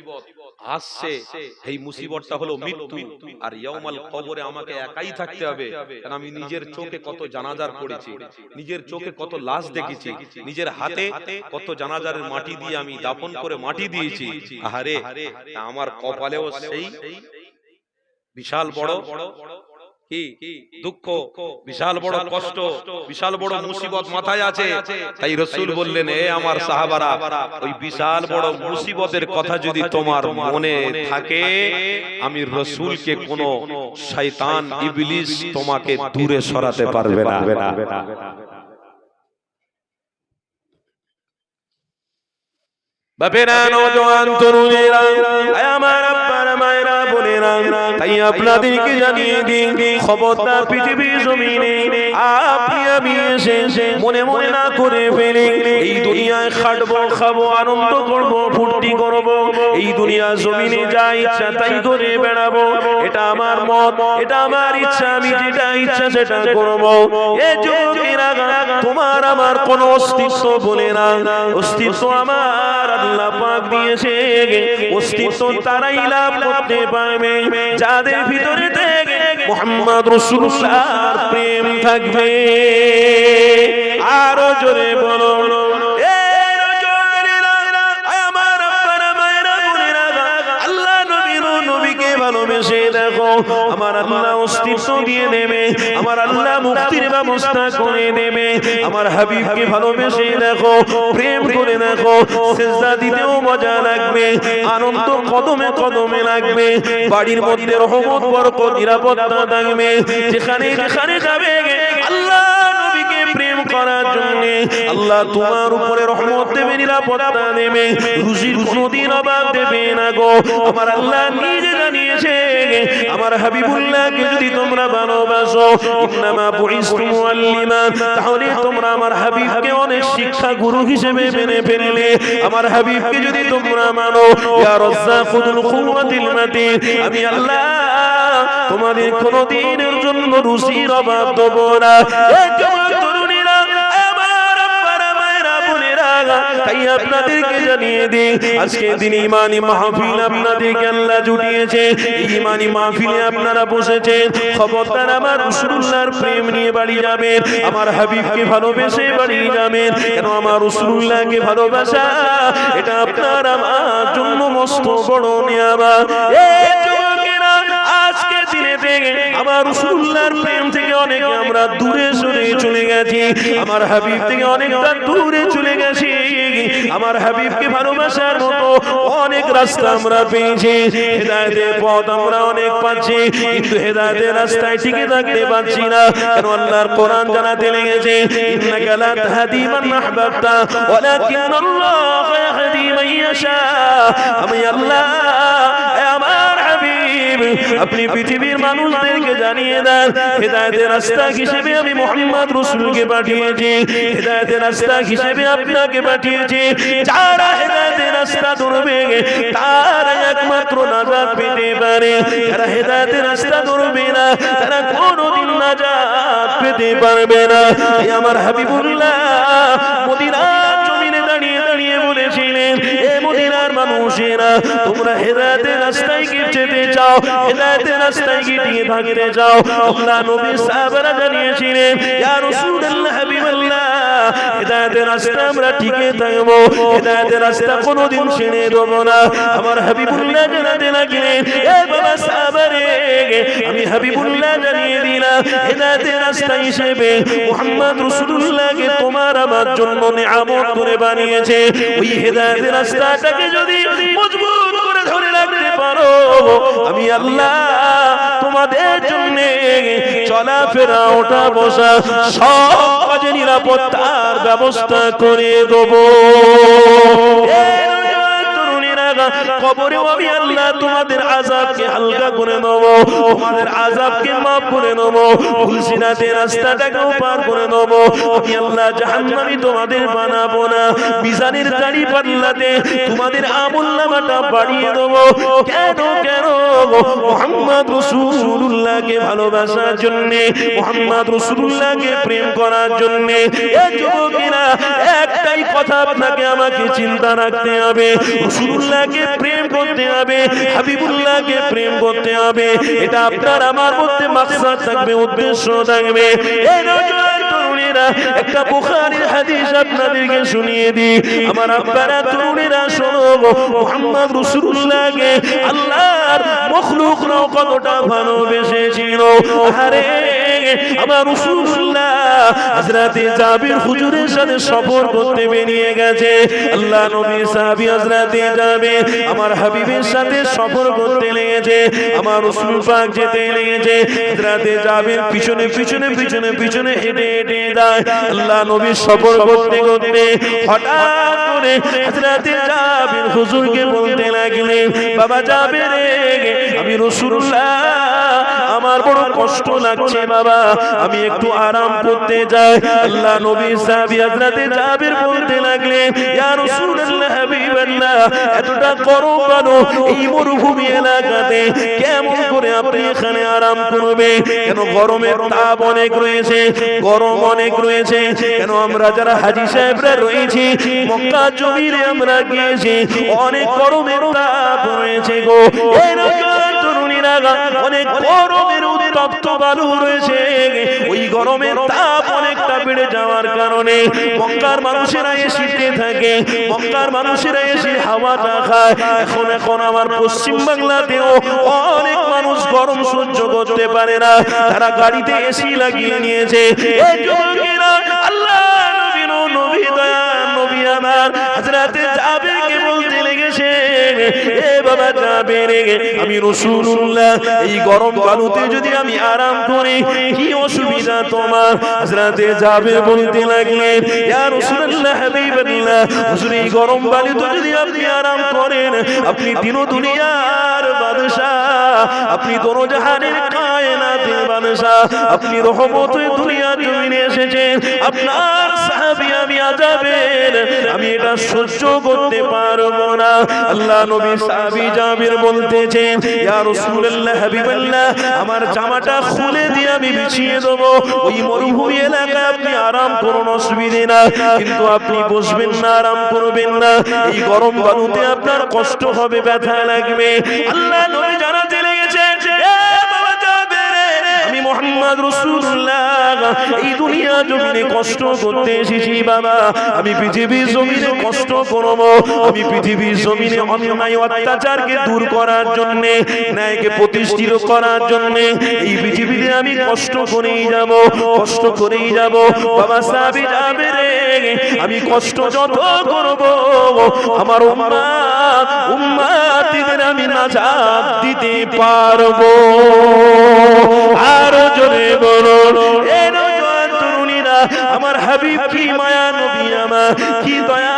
আসছে, এই মুসিবতটা হলো মৃত্যু, আর ইয়াউমাল কবরে আমাকে একাই থাকতে হবে, কারণ আমি নিজের চোখে কত জানাজার পড়েছি, নিজের চোখে কত লাশ দেখেছি, নিজের হাতে কত জানাজারের মাটি দিয়ে আমি দাফন করে মাটি দিয়েছি। আহারে, আমার কপালেও সেই বিশাল বড় কি দুঃখ, বিশাল বড় কষ্ট, বিশাল বড় মুসিবত মাথায় আছে। তাই রাসূল বললেন, এ আমার সাহাবারা, ওই বিশাল বড় মুসিবতের কথা যদি তোমার মনে থাকে, আমি রাসূলকে কোন শয়তান ইবলিস তোমাকে দূরে সরাতে পারবে না।
বাপেরা, নওজোয়ান তরুণেরা, আমার আব্বারা, মায়েরা, বোনেরা, তাই আপনাদেরকে জানিয়ে দিন, খবরদার পৃথিবীর জমিনে আপনি আমি এসে মনে মনে না করে ফেলে এই দুনিয়ায় খাটবো, খাবো, আনন্দ করবো, ফুর্তি করবো, এই দুনিয়া জমিনে যা ইচ্ছা তাই করে বেড়াবো, এটা আমার মত, এটা আমার ইচ্ছা, আমি যেটা ইচ্ছা সেটা করবো। এ যুবকেরা, তোমার আমার কোনো অস্তিত্ব বলে না, অস্তিত্ব আমার আল্লাহ পাক দিয়েছে। অস্তিত্ব তারাই লাভ করতে পারবে যাদের ভিতরে থেকে মুহাম্মদ রাসূলুল্লাহর প্রেম থাকবে। আরো জোরে বলো, ভালোবেসে দেখো, আমার আল্লাহ অস্তিত্ব দিয়ে দেবে, আমার আল্লাহ মুক্তির ব্যবস্থা করে দেবে। আমার হাবিবকে ভালোবেসে দেখো, প্রেম করে দেখো, সিজদা দিতেও মজা লাগবে, আনন্দ কদমে কদমে লাগবে, বাড়ির মধ্যে রহমত, বরকত, নিরাপত্তা থাকবে। যেখানে যেখানে যাবে আল্লাহ নবীকে প্রেম করার জন্য আল্লাহ তোমার উপরে রহমত দেবে, নিরাপত্তা দেবে, রুজির কোনোদিন অভাব দেবে না গো। আমার আল্লাহ নিজে জানিয়েছে, আমার হাবিবুল্লাহকে যদি তোমরা ভালোবাসো, ইন্নামা বুইসতু মুআল্লিমান, তাহলে তোমরা আমার হাবিবকে অনেক শিক্ষা গুরু হিসেবে মেনে ফেললে। আমার হাবিবকে যদি তোমরা মানো, ইয়া রাজ্জাকুল কুওয়াতিল মাতিন, আমি আল্লাহ তোমাদের কোনোদিনের জন্য রুজির অভাব দেব না। তাই আপনাদেরকে জানিয়ে দিই, আজকে দিন ইমানি মাহফিল আপনাদেরকে আল্লাহ জুটিয়েছে, ইমানি মাহফিলে আপনারা বসেছেন। খবরদার আমার রাসূলুল্লাহর প্রেম নিয়ে বাড়ি যাবেন, আমার হাবিবকে ভালোবেসে বাড়ি যাবেন। কেন আমার রাসূলুল্লাহকে ভালোবাসা, এটা আপনার আমার জন্য মস্ত বড় নিয়ামত। এই যুবকেরা, আজকে দিনে থেকে আমার রাসূলুল্লাহর প্রেম থেকে অনেকে আমরা দূরে সরে চলে গেছি, আমার হাবিব থেকে অনেকটা দূরে চলে গেছি। আমার হাবিবকে ভালোবাসার মতো অনেক রাস্তা আমরা পেয়েছি, হেদায়েতের পথ আমরা অনেক পাচ্ছি, কিন্তু হেদায়েতের রাস্তায় টিকে থাকতে পারছি না। কেন আল্লাহর কোরআন জানাতে লেগেছে, ইন্নাকা লা তাহদি মান আহবাবতা ওয়ালাকিন্নাল্লাহু ইয়াহদি মান ইয়াশা। আমি আল্লাহ, আমার হাবিব, আপনি পৃথিবীর মানুষদেরকে জানিয়ে দেন, হেদায়েতের রাস্তা হিসেবে আমি মুহাম্মদ রাসূলকে পাঠিয়েছি, হেদায়েতের রাস্তা হিসেবে আপনাকে পাঠিয়েছি। যারা হেদায়েতের রাস্তা ধরবে তারা একমাত্র নাজাত পেতে পারে, যারা হেদায়েতের রাস্তা ধরবে না তারা কোনোদিন নাজাত পেতে পারবে না। এই আমার হাবিবুল্লাহ মদিনার জমিনে দাঁড়িয়ে দাঁড়িয়ে বলেছিলেন, এ মদিনার মানুষেরা, তোমরা হেদায়েতের রাস্তায় কি যেতে চাও, হেদায়েতের রাস্তায় কি টিকে থাকতে চাও? আল্লাহ নবী সাহাবারা জানিয়েছিলেন, ইয়া রাসূলুল্লাহ, হাবিবাল্লাহ, হেদায়েতের রাস্তা আমরা টিকে থাকবো, হেদায়েতের রাস্তা কোনোদিন ছেড়ে দেব না। আমার হাবিবুল্লাহ জানাতে লাগলেন, এ বাবা সাহাবারে, আমি হাবিবুল্লাহ জানিয়ে দিলাম, হেদায়েতের রাস্তা হিসেবে মুহাম্মদ রাসূলুল্লাহকে তোমার আমার জন্য নিয়ামত করে বানিয়েছে। ওই হেদায়েতের রাস্তাটাকে যদি মজবুত করে ধরে রাখতে পারো, আমি আল্লাহ তোমাদের জন্য চলাফেরা, ওঠা বসা, সব কাজে নিরাপত্তার ব্যবস্থা করে দেবো। কবরেও আমি আল্লাহ তোমাদের আযাবকে হালকা করে নেব, তোমাদের আযাবকে মাফ করে নেব, ভুলসিরাতের রাস্তাটাকেও পার করে নেব। আমি আল্লাহ জাহান্নামী তোমাদের বানাবো না, মিজানের দাড়ি পাল্লাতে তোমাদের আমলনামাটা বাড়িয়ে দেব। কেন কেন? মুহাম্মদ রাসূলুল্লাহকে ভালোবাসার জন্য, মুহাম্মদ রাসূলুল্লাহকে প্রেম করার জন্য। এই যুবকেরা, একটাই কথা কথা আপনাকে আমাকে চিন্তা রাখতে হবে, রাসূলুল্লাহকে প্রেম করতে হবে, হাবিবুল্লাহকে প্রেম করতে হবে। এটা আপনার আমার মধ্যে মাকসাদ থাকবে, উদ্দেশ্য থাকবে। এই নওজোয়ান তরুণীরা, একটা বুখারীর হাদিস আপনাদেরকে শুনিয়ে দিই। আমার আব্বারা তরুণীরা শোনো, মুহাম্মদ রাসূলুল্লাহকে আল্লাহর মখলুকরাও কতটা ভালোবেসেছিল। আরে আমার রাসূলুল্লাহ হযরতে জাবির হুজুরের সাথে সফর করতে বেরিয়ে গেছে। আল্লাহ নবী সাহাবী হযরতে জাবির আমার হাবিবের সাথে সফর করতে লেগেছে। আমার রাসূল পাক যেতে লেগেছে, হযরতে জাবির পিছনে পিছনে পিছনে পিছনে হেঁটে হেঁটে যায়। আল্লাহ নবী সফর করতে করতে হঠাৎ করে হযরতে জাবির হুজুরকে বলতে লাগলেন, বাবা জাবির, আমি রাসূলুল্লাহ, আমার বড় কষ্ট লাগছে বাবা, আমি একটু আরাম করতে যাই। আল্লাহ নবী সাহাবী হযরতে জাবির বলতে লাগলেন, ইয়া রাসূলুল্লাহ, হাবিবাল্লাহ, এতটা গরম কেন এই মরুভূমি এলাকাতে? কেমন করে আপনি এখানে আরাম করবে? কেন গরমের তাপ অনেক রয়েছে, গরম অনেক রয়েছে। কেন আমরা যারা হাজী সাহেবরা রয়েছি, মক্কা জমিনে আমরা গিয়েছি, অনেক গরমের তাপ রয়েছে গো। এই নওজোয়ান তরুণীরা, অনেক গরমের উত্তপ্ত বালু রয়েছে। ওই গরমের তাপ অনেকটা বেড়ে যাওয়ার কারণে মক্কার মানুষেরা এসিতে থাকে, মক্কার মানুষেরা এসে হাওয়াটা খায়। এখন আমার পশ্চিম বাংলাতেও অনেক মানুষ গরম সহ্য করতে পারে না, তারা গাড়িতে এসি লাগিয়ে নিয়েছে। এই যুবকেরা আল্লাহ নবী দয়াল নবী আমার হযরতে জাবিরকে বলতে লেগেছে, এ বাবা জাবির, আমি রাসূলুল্লাহ এই গরম বালুতে যদি আমি আরাম করি, কি অসুবিধা তোমার? হযরতে জাবির বলতে লাগলেন, ইয়া রাসূলুল্লাহ, হাবিবাল্লাহ, হুজুর এই গরম বালুতে যদি আপনি আরাম করেন, আপনি তিন দুনিয়ার বাদশাহ, আপনি দোনো জাহানের কায়নাতের বাদশাহ, আপনি রহমত হয়ে দুনিয়ার জমিনে এসেছেন। আপনার সাহাবী আমি আযাবের, আমি এটা সহ্য করতে পারবো না। আল্লাহ নবী সাহাবী জাবির বলতেছেন, ইয়া রাসূলুল্লাহ, হাবিবাল্লাহ, আমার জামাটা খুলে দিয়ে আমি বিছিয়ে দেব, ওই মরুভূমি এলাকায় আপনি আরাম করুন, অসুবিধে না, কিন্তু আপনি বসবেন না, আরাম করবেন না। এই গরম বালুতে আপনার কষ্ট হবে, ব্যথা লাগবে। আল্লাহ নবী জানাতে লেগেছেন, আমি মুহাম্মদ রাসূলুল্লাহ এই দুনিয়া জমিনে কষ্ট করতে এসেছি বাবা, আমি পৃথিবীর জমিনে কষ্ট করব, আমি পৃথিবীর জমিনে অন্যায় অত্যাচারকে দূর করার জন্য, ন্যায়কে প্রতিষ্ঠিত করার জন্য এই পৃথিবীতে আমি কষ্ট করেই যাব, কষ্ট করেই যাব। বাবা সাহাবী জাবির, আমি কষ্ট যত করব, আমার উম্মতিদের আমি নাজাত দিতে পারবো। আরো জোরে বলুন, এ নওজোয়ান তরুণীরা, আমার হাবিব কি মায়া নবী আমার, কি দয়া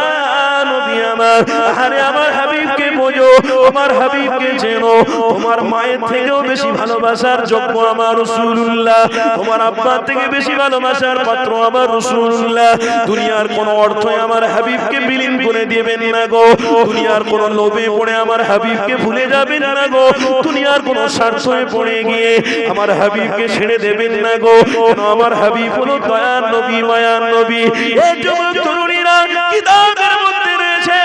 নবী আমার। আরে আমার হাবিবকে বোঝো, আমার হাবিবকে চেনো। তোমার মায়ের থেকেও বেশি ভালোবাসার যোগ্য আমার রাসূলুল্লাহ, তোমার আব্বার থেকে বেশি ভালোবাসার পাত্র আমার রাসূলুল্লাহ। দুনিয়ার কোন অর্থই আমার হাবিবকে বিলীন করে দিবেন না গো, দুনিয়ার কোন লোভে পড়ে আমার হাবিবকে ভুলে যাবেন না গো, দুনিয়ার কোন স্বার্থে পড়ে গিয়ে আমার হাবিবকে ছেড়ে দেবেন না গো। আমার হাবিব হলো দয়ার নবী, মায়ার নবী। এই যুবক তরুণীরা, কিতাবের মধ্যে রয়েছে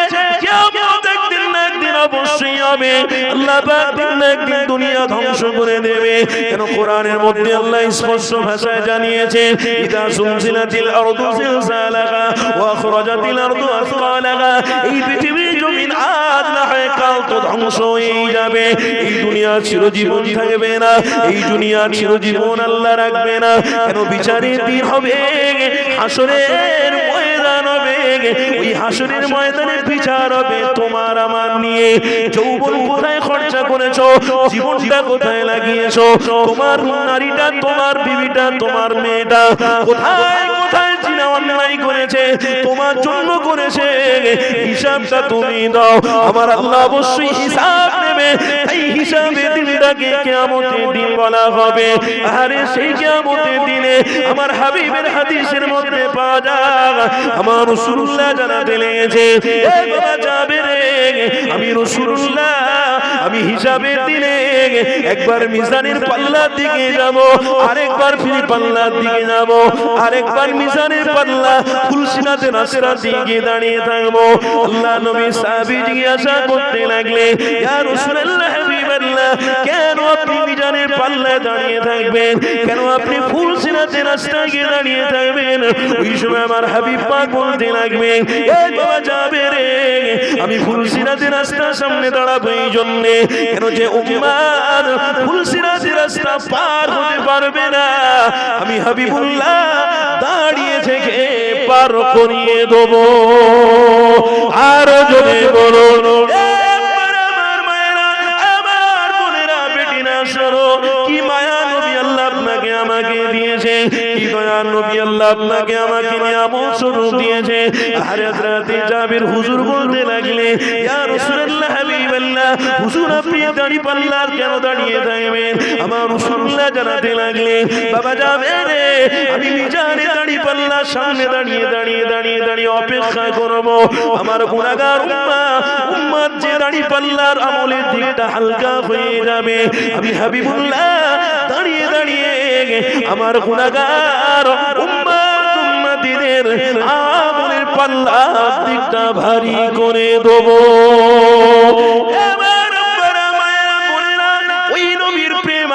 কিয়ামত একদিন না একদিন অবশ্যই হবে। আল্লাহ পাক দিন না একদিন দুনিয়া ধ্বংস করে দেবে। কেন কোরআনের মধ্যে আল্লাহ স্পষ্ট ভাষায় জানিয়েছেন, ইদা সুলসিলাতিল আরদু জিলজালাহা ওয়া আখরাজাতিল আরদু আসকালাহা। এই পৃথিবী জমিন আজ না হয় কাল তো ধ্বংস হয়ে যাবে। এই দুনিয়া চিরজীবন থাকবে না, এই দুনিয়া চিরজীবন আল্লাহ রাখবে না। কেন বিচারের দিন হবে, হাসরের ময়দান হবে, ওই হাসরের ময়দানে বিচার হবে তোমার আমার নিয়ে। যৌবন কোথায় খরচা করেছো, জীবনটা কোথায় লাগিয়েছো, তোমার নারীটা, তোমার বিবিটা, তোমার মেয়েটা কোথায় কোথায় জিনা অন্যায় করেছে, তোমার জন্য করেছে, হিসাবটা তুমি দাও। আমার আল্লাহ অবশ্যই হিসাব নেবে। এই হিসাবে দিনটাকে কিয়ামতের দিন বলা হবে। আরে সেই কিয়ামতের দিনে আমার হাবিবের হাদিসের মধ্যে পাওয়া যায়, আমার রাসূলুল্লাহ জানাতে লেগেছে, এ বাবা জাবির, আমি রাসূলুল্লাহ আমি হিসাবের দিনে একবার মিজানের পাল্লার দিকে যাব, আরেকবার ফিরে পাল্লার দিকে যাব, আরেকবার মিজানের পাল্লা ফুলসিরাতে রাস্তার দিকে দাঁড়িয়ে থাকবো। আল্লাহ নবী সাহাবী জিজ্ঞাসা করতে লাগলেন, ইয়া রাসূলুল্লাহ হাবিবাল্লাহ, কেন আপনি মিজানের পাল্লায় দাঁড়িয়ে থাকবেন, কেন আপনি ফুলসিরাতে রাস্তায় গিয়ে দাঁড়িয়ে থাকবেন? ওই সময় আমার হাবিব পাক বলতে লাগবেন, এই বাবা যাবে রে, আমি ফুলসিরাতে রাস্তার সামনে দাঁড়াবো এই জন্য, কেন যে উম্মার ফুলসিরাতে রাস্তা পার হতে পারবে না, আমি হাবিবুল্লাহ দাঁড়িয়ে থেকে পার করিয়ে দেবো। আর যদি বলো আমার মায়েরা, আমার বোনেরা, বেটিরা, শোনো কি মায়া নবী আল্লাহ আপনাকে আমাকে দিয়েছে, কি দয়া নবী আল্লাহ আপনাকে আমাকে নিয়ামত স্বরূপ দিয়েছে। আর হযরতে জাবির হুজুর বলতে লাগলে, ইয়া রাসূলুল্লাহ হাবিবাল্লাহ, হুজুর আপনি দাঁড়ি পাল্লার কেন দাঁড়িয়ে থাকবেন? আমার রাসূলুল্লাহ জানাতে লাগলে, বাবা যাবে রে, আমি মিজানে দাঁড়ি পাল্লার সামনে দাঁড়িয়ে দাঁড়িয়ে দাঁড়িয়ে দাঁড়িয়ে অপেক্ষা করব আমার গুনাহগার উম্মত যে দাঁড়ি পাল্লার আমলের দিকটা হালকা হয়ে যাবে। আমি হাবিবুল্লাহ দাঁড়িয়ে দাঁড়িয়ে আমার গুনাহগার উম্মতিদের আমলের পাল্লার দিকটা ভারী করে দেব।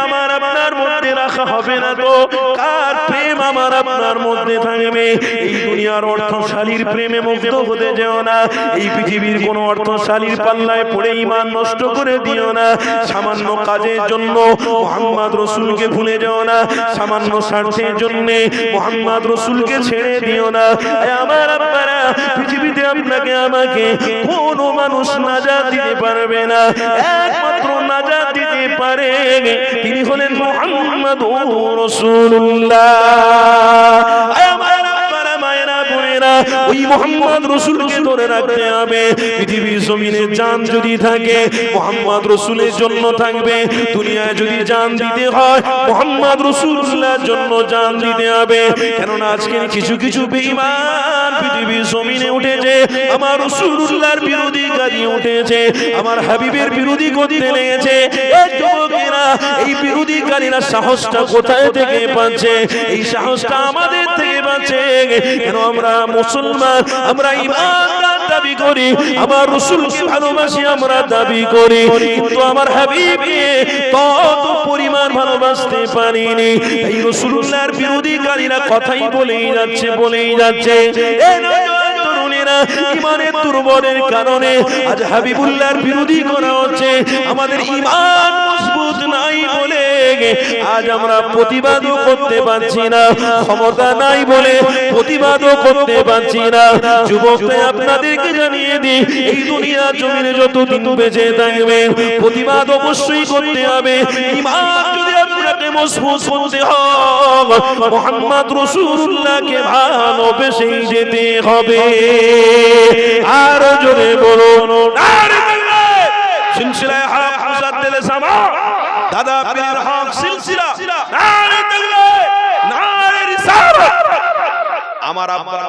আমার আপনার মধ্যে রাখা হবে না তো কার প্রেম আমার আপনার মধ্যে থাকবে? এই দুনিয়ার অর্থশালীর প্রেমে মুগ্ধ হতে যেও না, এই পৃথিবীর কোন অর্থশালীর পাল্লায় পড়ে ঈমান নষ্ট করে দিও না। সামান্য কাজের জন্য মুহাম্মদ রাসূলকে ভুলে যেও না, সামান্য স্বার্থের জন্য মুহাম্মদ রাসূলকে ছেড়ে দিও না। আমার আপনারা পৃথিবীতে আপনাকে আমাকে কোনো মানুষ নাজাত দিতে পারবে না, একমাত্র নাজাত দিতে পারে তিনি হলেন মুহাম্মাদুর রাসূলুল্লাহ। আমার আপনারা মায়েরা বোনেরা, ওই মুহাম্মদ রাসূলকে ধরে রাখতে হবে। পৃথিবীর জমিনে জান যদি থাকে মুহাম্মদ রাসূলের জন্য থাকবে, দুনিয়ায় যদি জান দিতে হয় মুহাম্মদ রাসূলুল্লাহর জন্য জান দিতে হবে। কেননা আজকের কিছু কিছু বেঈমান পৃথিবীর জমিনে উঠেছে, আমার রাসূলুল্লাহর বিরোধী গাড়ি উঠেছে, আমার হাবিবের বিরোধী করতে লেগেছে। এই যুবকেরা, এই বিরোধীকারীরা সাহসটা কোথায় থেকে পাচ্ছে? এই সাহসটা আমাদের থেকে পাচ্ছে। কেন আমরা মুসলমান, আমরা ঈমানদার দাবি করি, আমার রাসূলকে ভালোবাসি আমরা দাবি করি, কিন্তু আমার হাবিবকে তত পরিমাণ ভালোবাসতে পারিনি। এই রাসূলুল্লাহর বিরোধীকারীরা কথাই বলেই যাচ্ছে বলেই যাচ্ছে। ঈমানের দুর্বলের কারণে আজ হাবিবুল্লাহর বিরোধী করা হচ্ছে। আমাদের ঈমান মজবুত নাই বলে আজ আমরা প্রতিবাদও করতে পারছি না, ক্ষমতা নাই বলে প্রতিবাদও করতে পারছি না। যুবকদের আপনাদেরকে জানিয়ে দিই, এই দুনিয়া জমিনে যতদিন বেঁচে থাকবে প্রতিবাদ অবশ্যই করতে হবে। ঈমান যদি আপনাকে মজবুত করতে হয় মুহাম্মদ রাসূলুল্লাহকে ভালোবেসে যেতে হবে। আর জোরে বলুন নারে তাকবীর! সিলসিলায়ে হক মুজাদ্দিদ জামা দাদা পীরের হক সিলসিলা, নারে তাকবীর, নারে রিসালাত।
আমার আব্বা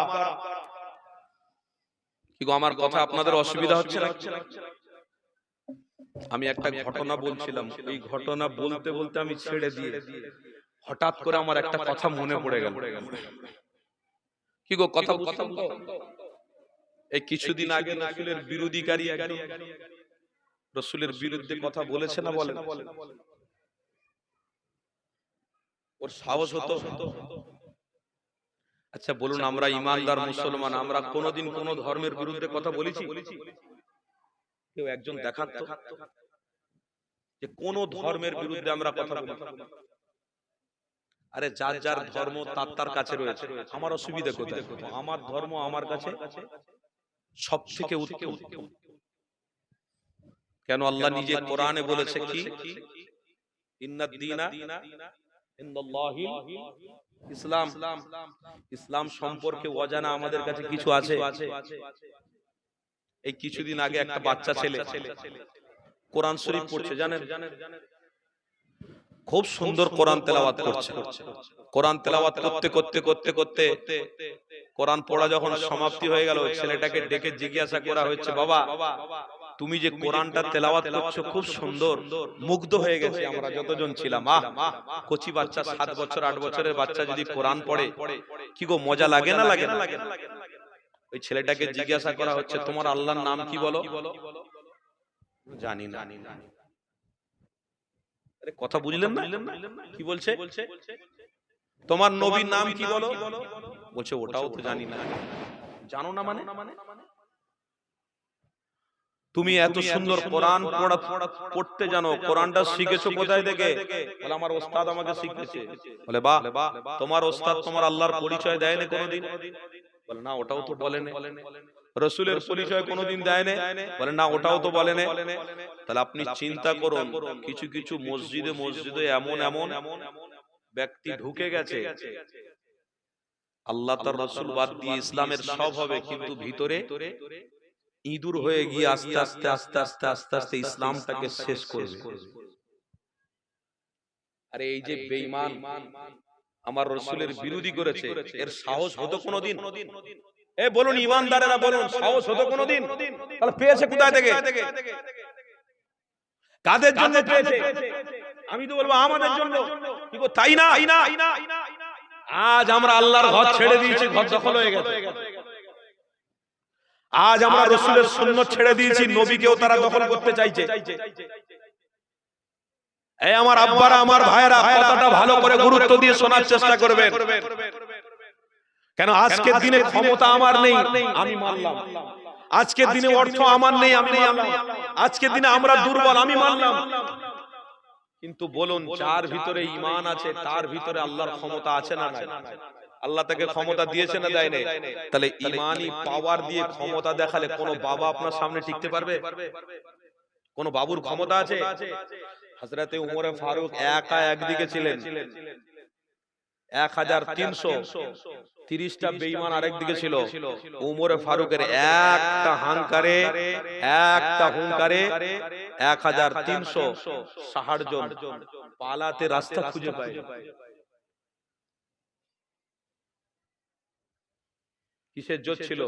কি গো, আমার কথা আপনাদের অসুবিধা হচ্ছে না? আমি একটা ঘটনা বলছিলাম, এই ঘটনা বলতে বলতে আমি ছেড়ে দিয়ে হঠাৎ করে আমার একটা কথা মনে পড়ে গেল। কি গো, কথা বুঝতাম তো? এই কিছুদিন আগে রাসূলের বিরোধীকারী একজন রাসূলের বিরুদ্ধে কথা বলেছে না বলেন? ওর সাহস হতো? আচ্ছা বলুন, আমরা ঈমানদার মুসলমান, আমরা কোনোদিন কোন ধর্মের বিরুদ্ধে কথা বলেছি? কেউ একজন দেখাতো যে কোন ধর্মের বিরুদ্ধে আমরা কথা বলি? আরে যার যার ধর্ম তার তার কাছে রয়েছে, আমার অসুবিধা কোথায়? আমার ধর্ম আমার কাছে সব থেকে উত্তম। কেন আল্লাহ নিজে কোরআনে বলেছে কি, ইন্নাদ দীনা ইনদাল্লাহিল ইসলাম। ইসলাম সম্পর্কে অজানা আমাদের কাছে কিছু আছে। এই কিছুদিন আগে একটা বাচ্চা ছেলে কোরআন শরীফ পড়ছে, জানেন? খুব সুন্দর কোরআন তেলাওয়াত করছে। কোরআন তেলাওয়াত করতে করতে করতে করতে কোরআন পড়া যখন সমাপ্তি হয়ে গেল, ছেলেটাকে ডেকে জিজ্ঞাসা করা হচ্ছে, বাবা তুমি যে কোরআনটা তেলাওয়াত করছো খুব সুন্দর, মুগ্ধ হয়ে গেছি আমরা যতজন ছিলাম। কচি বাচ্চা 7 বছর 8 বছরের বাচ্চা যদি কোরআন পড়ে কি গো মজা লাগে না লাগে না? ওই ছেলেটাকে জিজ্ঞাসা করা হচ্ছে তোমার আল্লাহর নাম কি বলো? জানি না। আরে কথা বুঝলেন না? কি বলছে? তোমার নবীর নাম কি বলো? বলছে ওটাও তো জানি না। জানো না মানে? তুমি এত সুন্দর কোরআন পড়তে জানো, কোরআনটা শিখেছো কোথায় থেকে? বলে আমার ওস্তাদ আমাকে শিখিয়েছে। বলে বাহ, তোমার ওস্তাদ তোমার আল্লাহর পরিচয় দেয়নি কোনোদিন? বলে না, ওটাও তো বলেনি। রাসূলের পরিচয় কোনোদিন দেয়নি? বলে না, ওটাও তো বলেনি। তাহলে আপনি চিন্তা করুন, কিছু কিছু মসজিদে এমন এমন ব্যক্তি ঢুকে গেছে, আল্লাহ তার রাসূল বাদ দিয়ে ইসলামের সব হবে, কিন্তু ভিতরে ইঁদুর হয়ে গিয়ে আস্তে আস্তে আস্তে আস্তে আস্তে আস্তে ইসলামটাকে শেষ করবে। আরে এই যে বেঈমান আমার রাসূলের বিরোধী করেছে, এর সাহস হতো কোনোদিন? এ বলুন ঈমানদারেরা, বলুন সাহস হতো কোনোদিন? তাহলে পেয়েছে কোথায় থেকে? কাদের জন্য পেয়েছে? আমি তো বলবো আমাদের জন্য। কি গো তাই না? আজ আমরা আল্লাহর ঘর ছেড়ে দিয়েছি, ঘর দখল হয়ে গেছে। আজ আমরা রাসূলের সুন্নাত ছেড়ে দিয়েছি, নবীকেও তারা দখল করতে চাইছে। এই আমার আব্বারা, আমার ভাইরা, কথাটা ভালো করে গুরুত্ব দিয়ে শোনার চেষ্টা করবেন। কেন আজকের দিনে ক্ষমতা আমার নেই, আমি মানলাম। আজকের দিনে অর্থ আমার নেই, আমি মানলাম। আজকের দিনে আমরা দুর্বল, আমি মানলাম। কিন্তু বলুন, যার ভিতরে ঈমান আছে তার ভিতরে আল্লাহর ক্ষমতা আছে না নাই? আল্লাহ তাকে ক্ষমতা দিয়েছে না দেয়নি? তাহলে ঈমানি পাওয়ার দিয়ে ক্ষমতা দেখালে কোন বাবা আপনার সামনে টিকতে পারবে? কোন বাবুর ক্ষমতা আছে? হযরতে উমরে ফারুক একা একদিকে ছিলেন, 1330টা বেঈমান আরেকদিকে ছিল। উমরে ফারুকের একটা হুঙ্কারে 1360 জন পালাতে রাস্তা খুঁজে পায়। কিসের জোর ছিল?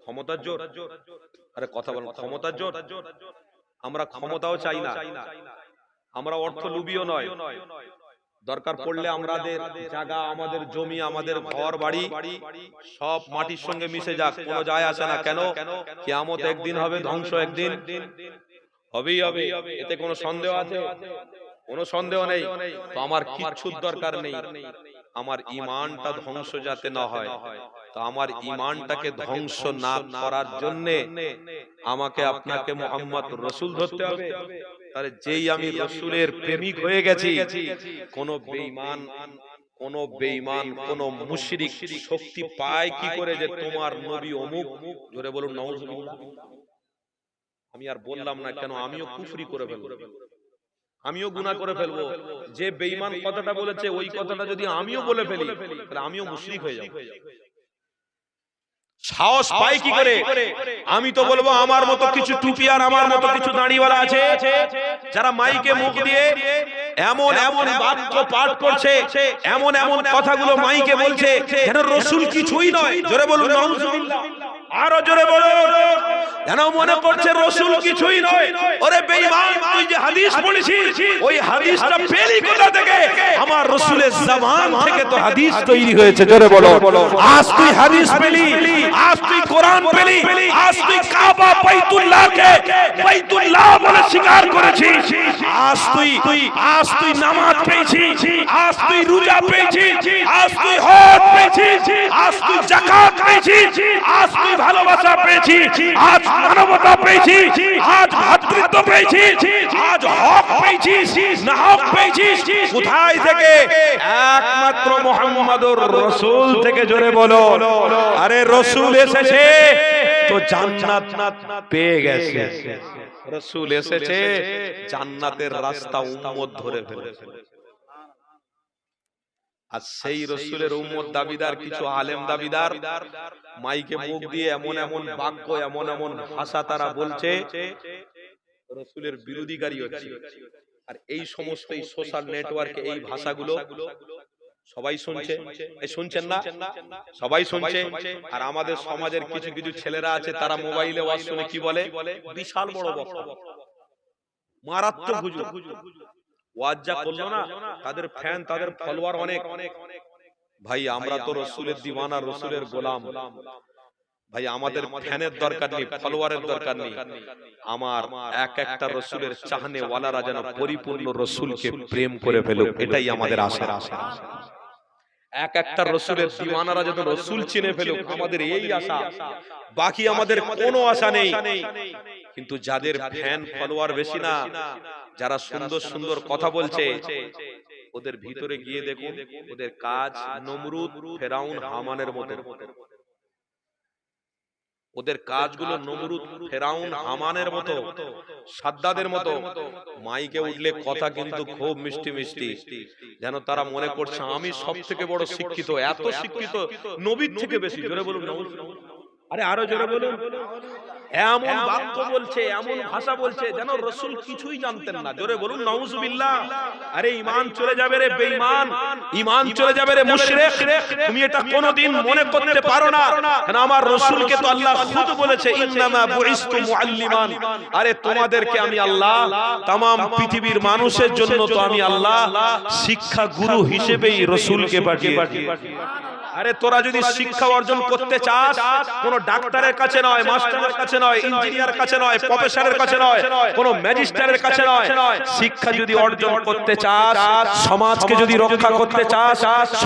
ক্ষমতার জোর। আরে কথা বলুন, ক্ষমতার জোর। আমরা ক্ষমতাও চাই না, আমরা অর্থ লুবিও নয়। দরকার পড়লে আমাদের জায়গা, আমাদের জমি, আমাদের ঘর বাড়ি সব মাটির সঙ্গে মিশে যাক, কোনো যায় আসে না। কেন? কিয়ামত একদিন হবে, ধ্বংস একদিন হবেই হবে। এতে কোনো সন্দেহ আছে? কোনো সন্দেহ নেই। তো আমার কিচ্ছুর দরকার নেই, আমার ঈমানটা ধ্বংস যাতে না হয়। তো আমার ঈমানটাকে ধ্বংস না করার জন্য আমাকে আপনাকে মুহাম্মদ রাসূল ধরতে হবে। তাহলে যেই আমি রাসূলের প্রেমিক হয়ে গেছি, কোন বেঈমান কোন মুশরিক শক্তি পায় কি করে যে তোমার নবী অমুক? জোরে বলুন নাউজুবিল্লাহ। আমি আর বললাম না, কেন আমিও কুফরি করে ফেলবো, আমিও গুনাহ করে ফেলবো। যে বেঈমান কথাটা বলেছে ওই কথাটা যদি আমিও বলে ফেলি, তাহলে আমিও মুশরিক হয়ে যাব। সাহস পাই কি করে? আমি তো বলবো আমার মতো কিছু টুপি আর আমার মতো কিছু দাড়িওয়ালা আছে, যারা মাইকে মুখ দিয়ে এমন এমন বাক্য পাঠ করছে, এমন এমন কথাগুলো মাইকে বলছে যেন রাসূল কিছুই নয়। জোরে বলুন নাউজুবিল্লাহ, আরো জোরে বলুন। যেন মনে করছে রাসূল কিছুই নয়। ওরে বেঈমান, তুই যে হাদিস পড়েছিস ওই হাদিসটা পেলি কোথা থেকে? আমার রাসূলের জবান থেকে তো হাদিস তৈরি হয়েছে। জোরে বলো। আজ তুই হাদিস পেলি, আজ তুই কোরআন পেলি, আজ তুই কাবা বাইতুল্লাহকে বাইতুল্লাহ বলে স্বীকার করেছিস, আজ তুই নামাজ পেয়েছিস, আজ তুই রোজা পেয়েছিস, আজ তুই হজ পেয়েছিস, আজ তুই যাকাত পেয়েছিস, আজ তুই ভালোবাসা পেয়েছিস, আজ মানবতা পেয়েছিস, আজ ভ্রাতৃত্ব পেয়েছিস, আজ হক পেয়েছিস না হক পেয়েছিস কোথায় থেকে? একমাত্র মুহাম্মদুর রাসূল থেকে। জোরে বলো। আরে রাসূল এসেছে তো জান্নাত পেয়ে গেছে। রাসূল এসেছে, জান্নাতের রাস্তা উম্মত ধরে ফেলেছে। আর সেই রাসূলের উম্মত দাবিদার কিছু আলেম দাবিদার মাইকে মুখ দিয়ে এমন এমন বাক্য, এমন এমন ভাষা তারা বলছে, রাসূলের বিরোধিকারী হচ্ছে। আর এই সমস্ত এই সোশ্যাল নেটওয়ার্কে এই ভাষাগুলো সবাই শুনছে, এই শুনছেন না? সবাই শুনছে। আর আমাদের সমাজের কিছু কিছু ছেলেরা আছে, তারা মোবাইলে ওয়াজ শুনে কি বলে? বিশাল বড় বক্তা, মারাত্মক হুজুর। ওয়াজ যা করলো না, তাদের ফ্যান, তাদের ফলোয়ার অনেক। ভাই আমরা তো রসুলের দিওয়ানা, রসুলের গোলাম। ভাই আমাদের ফ্যানের দরকার নেই, ফলোয়ারের দরকার নেই। আমার এক একটা রসুলের চাহনে ওয়ালারা যেন পরিপূর্ণ রসুলকে প্রেম করে ফেলুক, এটাই আমাদের আশা। এক একটা রসুলের দিওয়ানারা যেন রসুল চিনে ফেলুক, আমাদের এই আশা। বাকি আমাদের কোনো আশা নেই। কিন্তু যাদের ফ্যান ফলোয়ার বেশি না, যারা সুন্দর সুন্দর কথা বলছে, ওদের ভিতরে গিয়ে দেখুন, ওদের কাজ নমরুদ, ফেরাউন, হামানের মতো। ওদের কাজগুলো নমরুদ, ফেরাউন, হামানের মতো, সাদ্দাদের মতো। মাইকে উঠলে কথা কিন্তু খুব মিষ্টি মিষ্টি, যেন তারা মনে করছে আমি সব থেকে বড় শিক্ষিত, এত শিক্ষিত নবীর থেকে বেশি। জোরে বলুন আরে আরো জোরে বলুন। এমন বাক্য বলছে, এমন ভাষা বলছে যেন রাসূল কিছুই জানতেন না। জোরে বলুন নাউজুবিল্লাহ। আরে ঈমান চলে যাবে রে বেঈমান, ঈমান চলে যাবে রে মুশরিক। তুমি এটা কোনোদিন মনে করতে পারো না, কারণ আমার রাসূলকে তো আল্লাহ খুদ বলেছে ইন্নামা বুইস্তু মুআল্লিমান। আরে তোমাদেরকে আমি আল্লাহ, तमाम পৃথিবীর মানুষের জন্য তো আমি আল্লাহ শিক্ষা গুরু হিসেবেই রাসূলকে পাঠিয়েছি। আরে তোরা যদি শিক্ষা অর্জন করতে চাস, কোন ডাক্তারের কাছে নয়, মাস্টারের কাছে নয়, ইঞ্জিনিয়ার কাছে নয়, প্রফেসরের কাছে নয়, কোন ম্যাজিস্ট্রেটের কাছে নয়, শিক্ষা যদি অর্জন করতে চাস, সমাজকে যদি রক্ষা করতে চাস,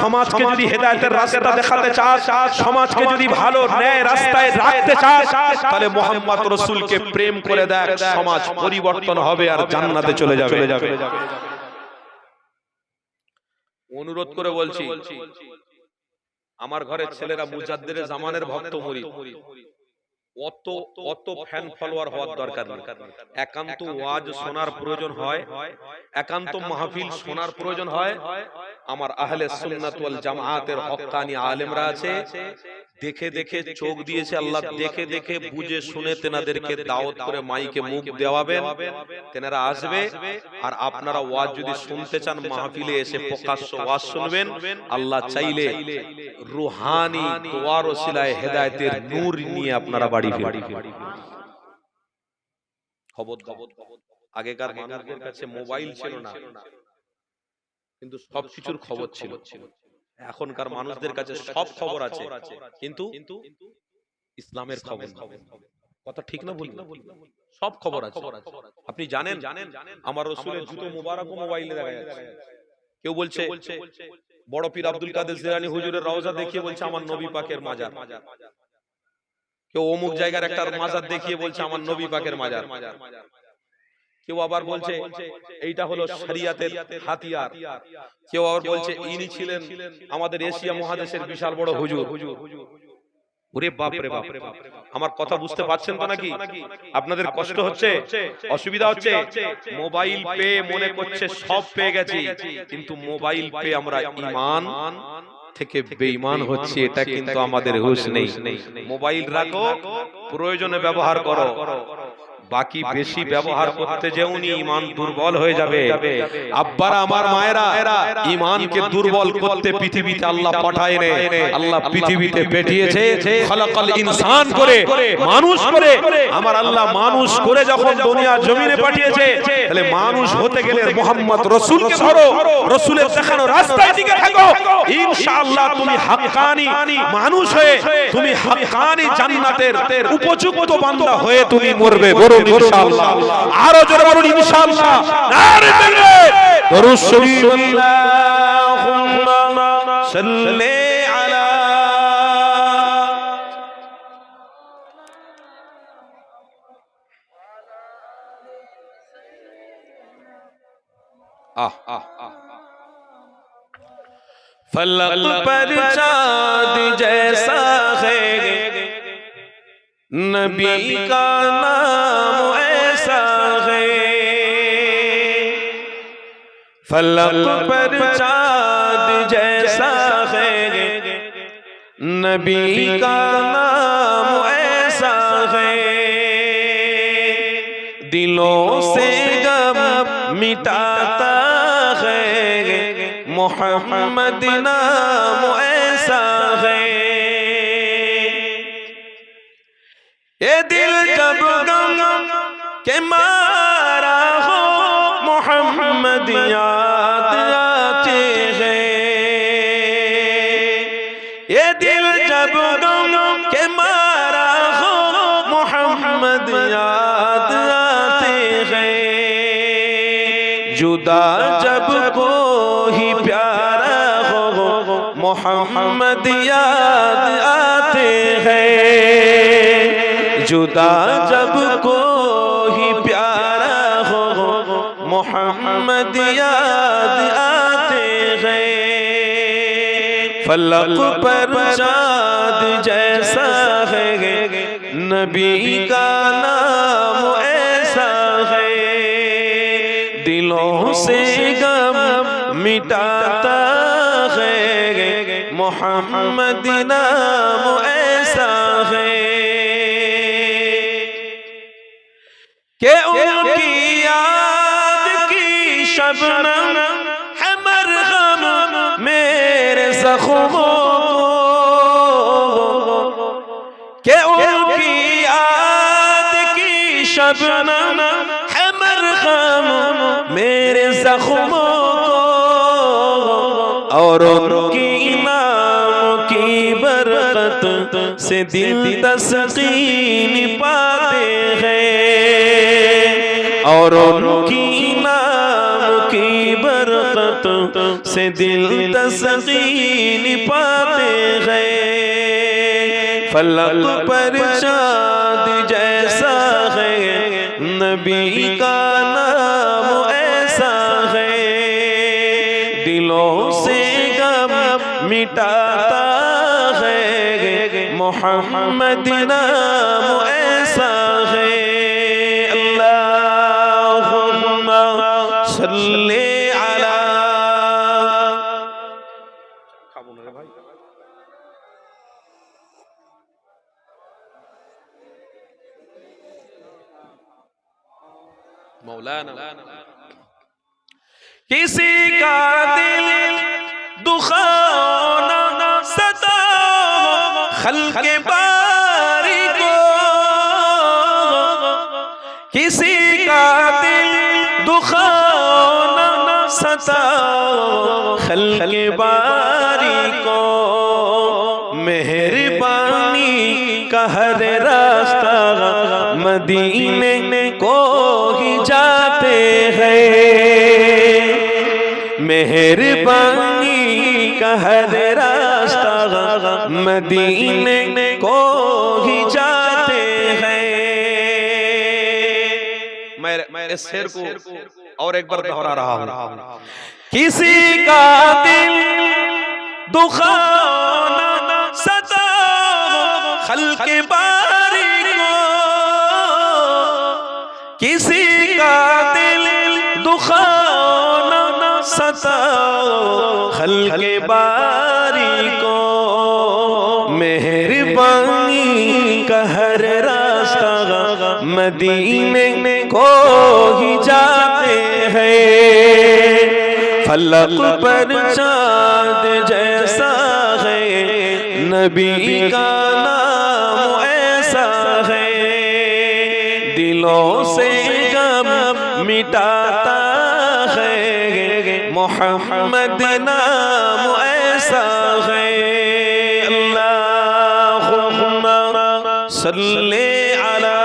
সমাজকে যদি হেদায়েতের রাস্তা দেখাতে চাস, সমাজকে যদি ভালো ন্যায় রাস্তায় রাখতে চাস, তাহলে মুহাম্মদ রাসূলকে প্রেম করে দেখ, সমাজ পরিবর্তন হবে আর জান্নাতে চলে যাবে। অনুরোধ করে বলছি, আমার ঘরের ছেলেরা মুজাদ্দিদের জামানের ভক্ত মুরিদ, অত অত ফ্যান ফলোয়ার হওয়ার দরকার নেই। একান্ত ওয়াজ শোনার প্রয়োজন হয়, একান্ত মাহফিল শোনার প্রয়োজন হয়। আমার আহলে সুন্নাত ওয়াল জামাআতের হক্কানি আলেমরা আছে, দেখে দেখে চোখ দিয়েছে আল্লাহ, দেখে দেখে বুঝে শুনে তেনাদেরকে দাওয়াত করে মাইকে মুখ দেওয়াবেন, তেনারা আসবে। আর আপনারা ওয়াজ যদি শুনতে চান, মাহফিলে এসে প্রকাশ্য ওয়াজ শুনবেন। আল্লাহ চাইলে রুহানি দোয়ার ওসিলায় হেদায়েতের নূর নিয়ে আপনারা বাড়ি ফিরবেন। আগেকার মানুষদের কাছে মোবাইল ছিল না, কিন্তু সবকিছুর খবর ছিল। এখনকার মানুষদের কাছে সব খবর আছে, কিন্তু ইসলামের খবর না। কথা ঠিক না ভুল? সব খবর আছে। আপনি জানেন আমার রাসূলের জুতো মুবারক মোবাইলে দেখা যাচ্ছে। কেউ বলছে বড় পীর আব্দুল কাদের জিলানী হুজুরের রওজা দেখিয়ে বলছে আমার নবী পাকের মাজার। কেউ অমুক জায়গার একটা মাজার দেখিয়ে বলছে আমার নবী পাকের মাজার। কেউ আবার বলছে এইটা হলো শরিয়াতের হাতিয়ার। কেউ আবার বলছে ইনি ছিলেন আমাদের এশিয়া মহাদেশের বিশাল বড় হুজুর। ওরে বাপ রে বাপ, আমার কথা বুঝতে পারছেন তো নাকি? আপনাদের কষ্ট হচ্ছে, অসুবিধা হচ্ছে? মোবাইল পেয়ে মনে করছে সব পেয়ে গেছি, কিন্তু মোবাইল পেয়ে আমরা ঈমান থেকে বেঈমান হচ্ছে, এটা কিন্তু আমাদের হুঁশ নেই। মোবাইল রাখো, প্রয়োজনে ব্যবহার করো, বাকি বেশি ব্যবহার করতে যেওনি ঈমান দুর্বল হয়ে যাবে। আব্বারা আমার মায়েরা, ঈমানকে দুর্বল করতে পৃথিবীতে আল্লাহ পাঠায় না, আল্লাহ পৃথিবীতে পাঠিয়েছে খালাকাল ইনসান করে, মানুষ করে। আমার আল্লাহ মানুষ করে যখন দুনিয়া জমিনে পাঠিয়েছে, তাহলে মানুষ হতে গেলে মুহাম্মদ রাসূলকে ধরো, রাসূলের দেখানো রাস্তায় দিকে থাকো, ইনশাআল্লাহ তুমি হাক্কানি মানুষ হয়ে, তুমি হাক্কানি জান্নাতের উপযুক্ত বান্দা হয়ে তুমি মরবে। ইনশাআল্লাহ আরো জোরে বলুন ইনশাআল্লাহ। নারে তাকবীর, দরুদ শরীফ, আল্লাহুম্মা সাল্লি আলা। फलक पर चांद जैसा है, नबी का नाम ऐसा है। फलक पर चांद जैसा है, नबी का नाम ऐसा है। दिलों से गम मिटाता है
मोहम्मद नाम ऐसा है। ये दिल जब गम के मारा हो मोहम्मद याद आते हैं। ये दिल जब गम के मारा हो मोहम्मद याद आते हैं। जुदा जब कोई प्यारा हो मोहम्मद याद आते हैं। जुदा जब कोई प्यारा हो मोहम्मद याद आते हैं। फलक पर चाँद जैसा है नबी का नाम ऐसा है। दिलों से गम मिटाता है मोहम्मद नाम ऐसा है। कि उनकी याद की शबनम है मरहम मेरे ज़ख्मों को। कि उनकी याद की शबनम है मरहम मेरे ज़ख्मों को। और उनकी नाम की बरकत से दिल तस्कीन पाते हैं। और उनकी नाम की बरकत से दिल तस्कीन पाते हैं। फलक पर चाँद जैसा है नबी का नाम ऐसा है। दिलों से गम मिटाता है मोहम्मद नाम ऐसा है। अल्लाहुम्मा सल्ली अला। मौलाना किसी का दिल दुखाना सदा खल्क़े बारी को। किसी का दिल दुखाना सदा खल्क़े बारी को। मेहरबानी का हर रास्ता मदीने को ही जाते हैं। मेहरबानी का हर रास्ता मदीने को ही जाते हैं। मैं इस शेर को और एक बार दोहरा रहा हूं। किसी का दिल दुखाना सदा खल्क़े बारी को। किसी का दिल दुखाना सदा खल्क़े बारी को। मेहरबानी का हर रास्ता मदीने को ही जाते हैं। फलक पर चाँद जैसा है नबी का नाम ऐसा है। दिलों से गम मिटाता है मोहम्मद नाम ऐसा है। अल्लाहुम्मा सल्ली अला।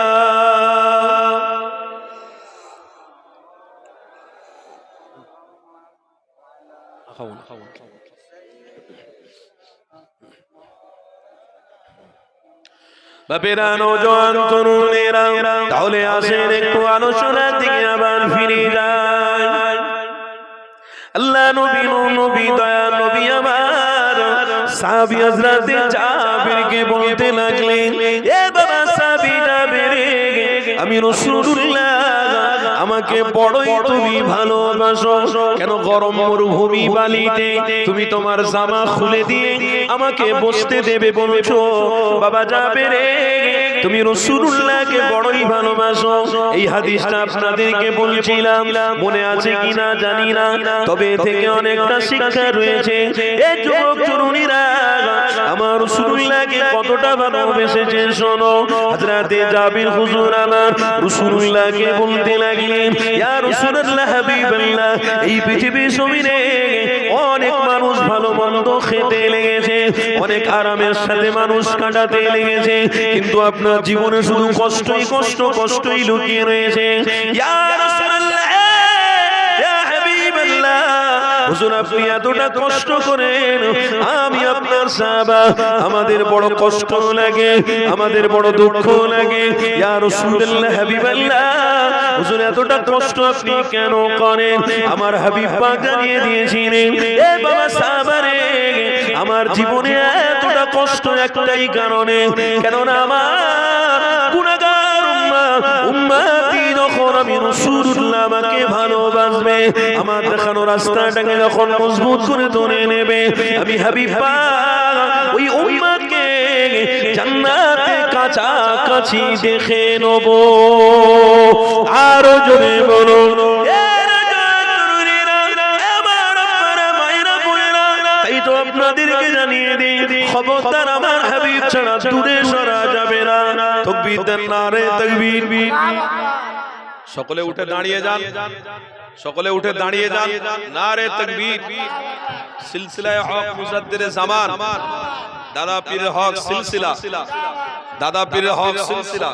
বাপেরা নওজোয়ান তরুণেরা তাহলে আসেন একটু আলোচনার দিকে আবার ফিরে যায়। আল্লাহ নবী নবী দয়া নবী আমার সাহাবী হযরত জাবিরকে বলতে লাগলেন, এ বাবা সাহাবী জাবির, আমি রাসূলুল্লাহ, আমাকে বড়ই তুমি ভালোবাসো। কেন গরম মরুভূমি বালিতে তুমি তোমার জামা খুলে দিয়ে আমাকে বসতে দেবে বলছো? বাবা জাবির, তুমি রাসূলুল্লাহকে বড়ই ভালোবাসো। এই হাদিসটা আপনাদেরকে বলছিলাম, মনে আছে কিনা জানি না, তবে এ থেকে অনেকটা শিক্ষা রয়েছে। এই যুবক তরুণীরা আমার রাসূলুল্লাহকে কতটা ভালোবেসেছে শোনো। হযরতে জাবির হুজুর আমার রাসূলুল্লাহকে বলতে লাগলেন, ইয়া রাসূলুল্লাহ হাবিবাল্লাহ, এই পৃথিবীর জমিনে অনেক মানুষ ভালো মন্দ খেতে লেগেছে, অনেক আরামের সাথে মানুষ কাটাতে লেগেছে, কিন্তু আপনার জীবনে শুধু কষ্টই কষ্ট, কষ্টই লুকিয়ে রয়েছে। ইয়া রাসূলুল্লাহ, ইয়া হাবিবাল্লাহ, হুজুর আপনি এতটা কষ্ট করেন, আমি আপনার সাহাবা, আমাদের বড় কষ্ট লাগে, আমাদের বড় দুঃখ লাগে। ইয়া রাসূলুল্লাহ হাবিবাল্লাহ, হুজুর এতটা কষ্ট আপনি কেন করেন? আমার হাবিব পাক জানিয়ে দিয়েছিলেন, এ বাবা সাহাবারে, আমার জীবনে এতটা কষ্ট একটাই কারণে, কেননা আমার গুনাহগার উম্মতি যখন আমি রাসূলুল্লাহ আমাকে ভালোবাসবে, আমার দেখানো রাস্তাটাকে যখন মজবুত করে ধরে নেবে, আমি হাবিব পাক ওই উম্মতকে জান্নাতে কাছাকাছি দেখে নেব। আরো জোরে বলো, আপনাদেরকে জানিয়ে দিই, খবরদার আমার হাবিব ছাড়া দূরে সরা যাবে না। তাকবীর দেন, নারে তাকবীর।
সকলে উঠে দাঁড়িয়ে যান, সকলে উঠে দাঁড়িয়ে যান, নারে তাকবীর। সিলসিলায়ে হক মুজাদ্দিদে জামান, দাদা পীর হক সিলসিলা, দাদা পীর হক সিলসিলা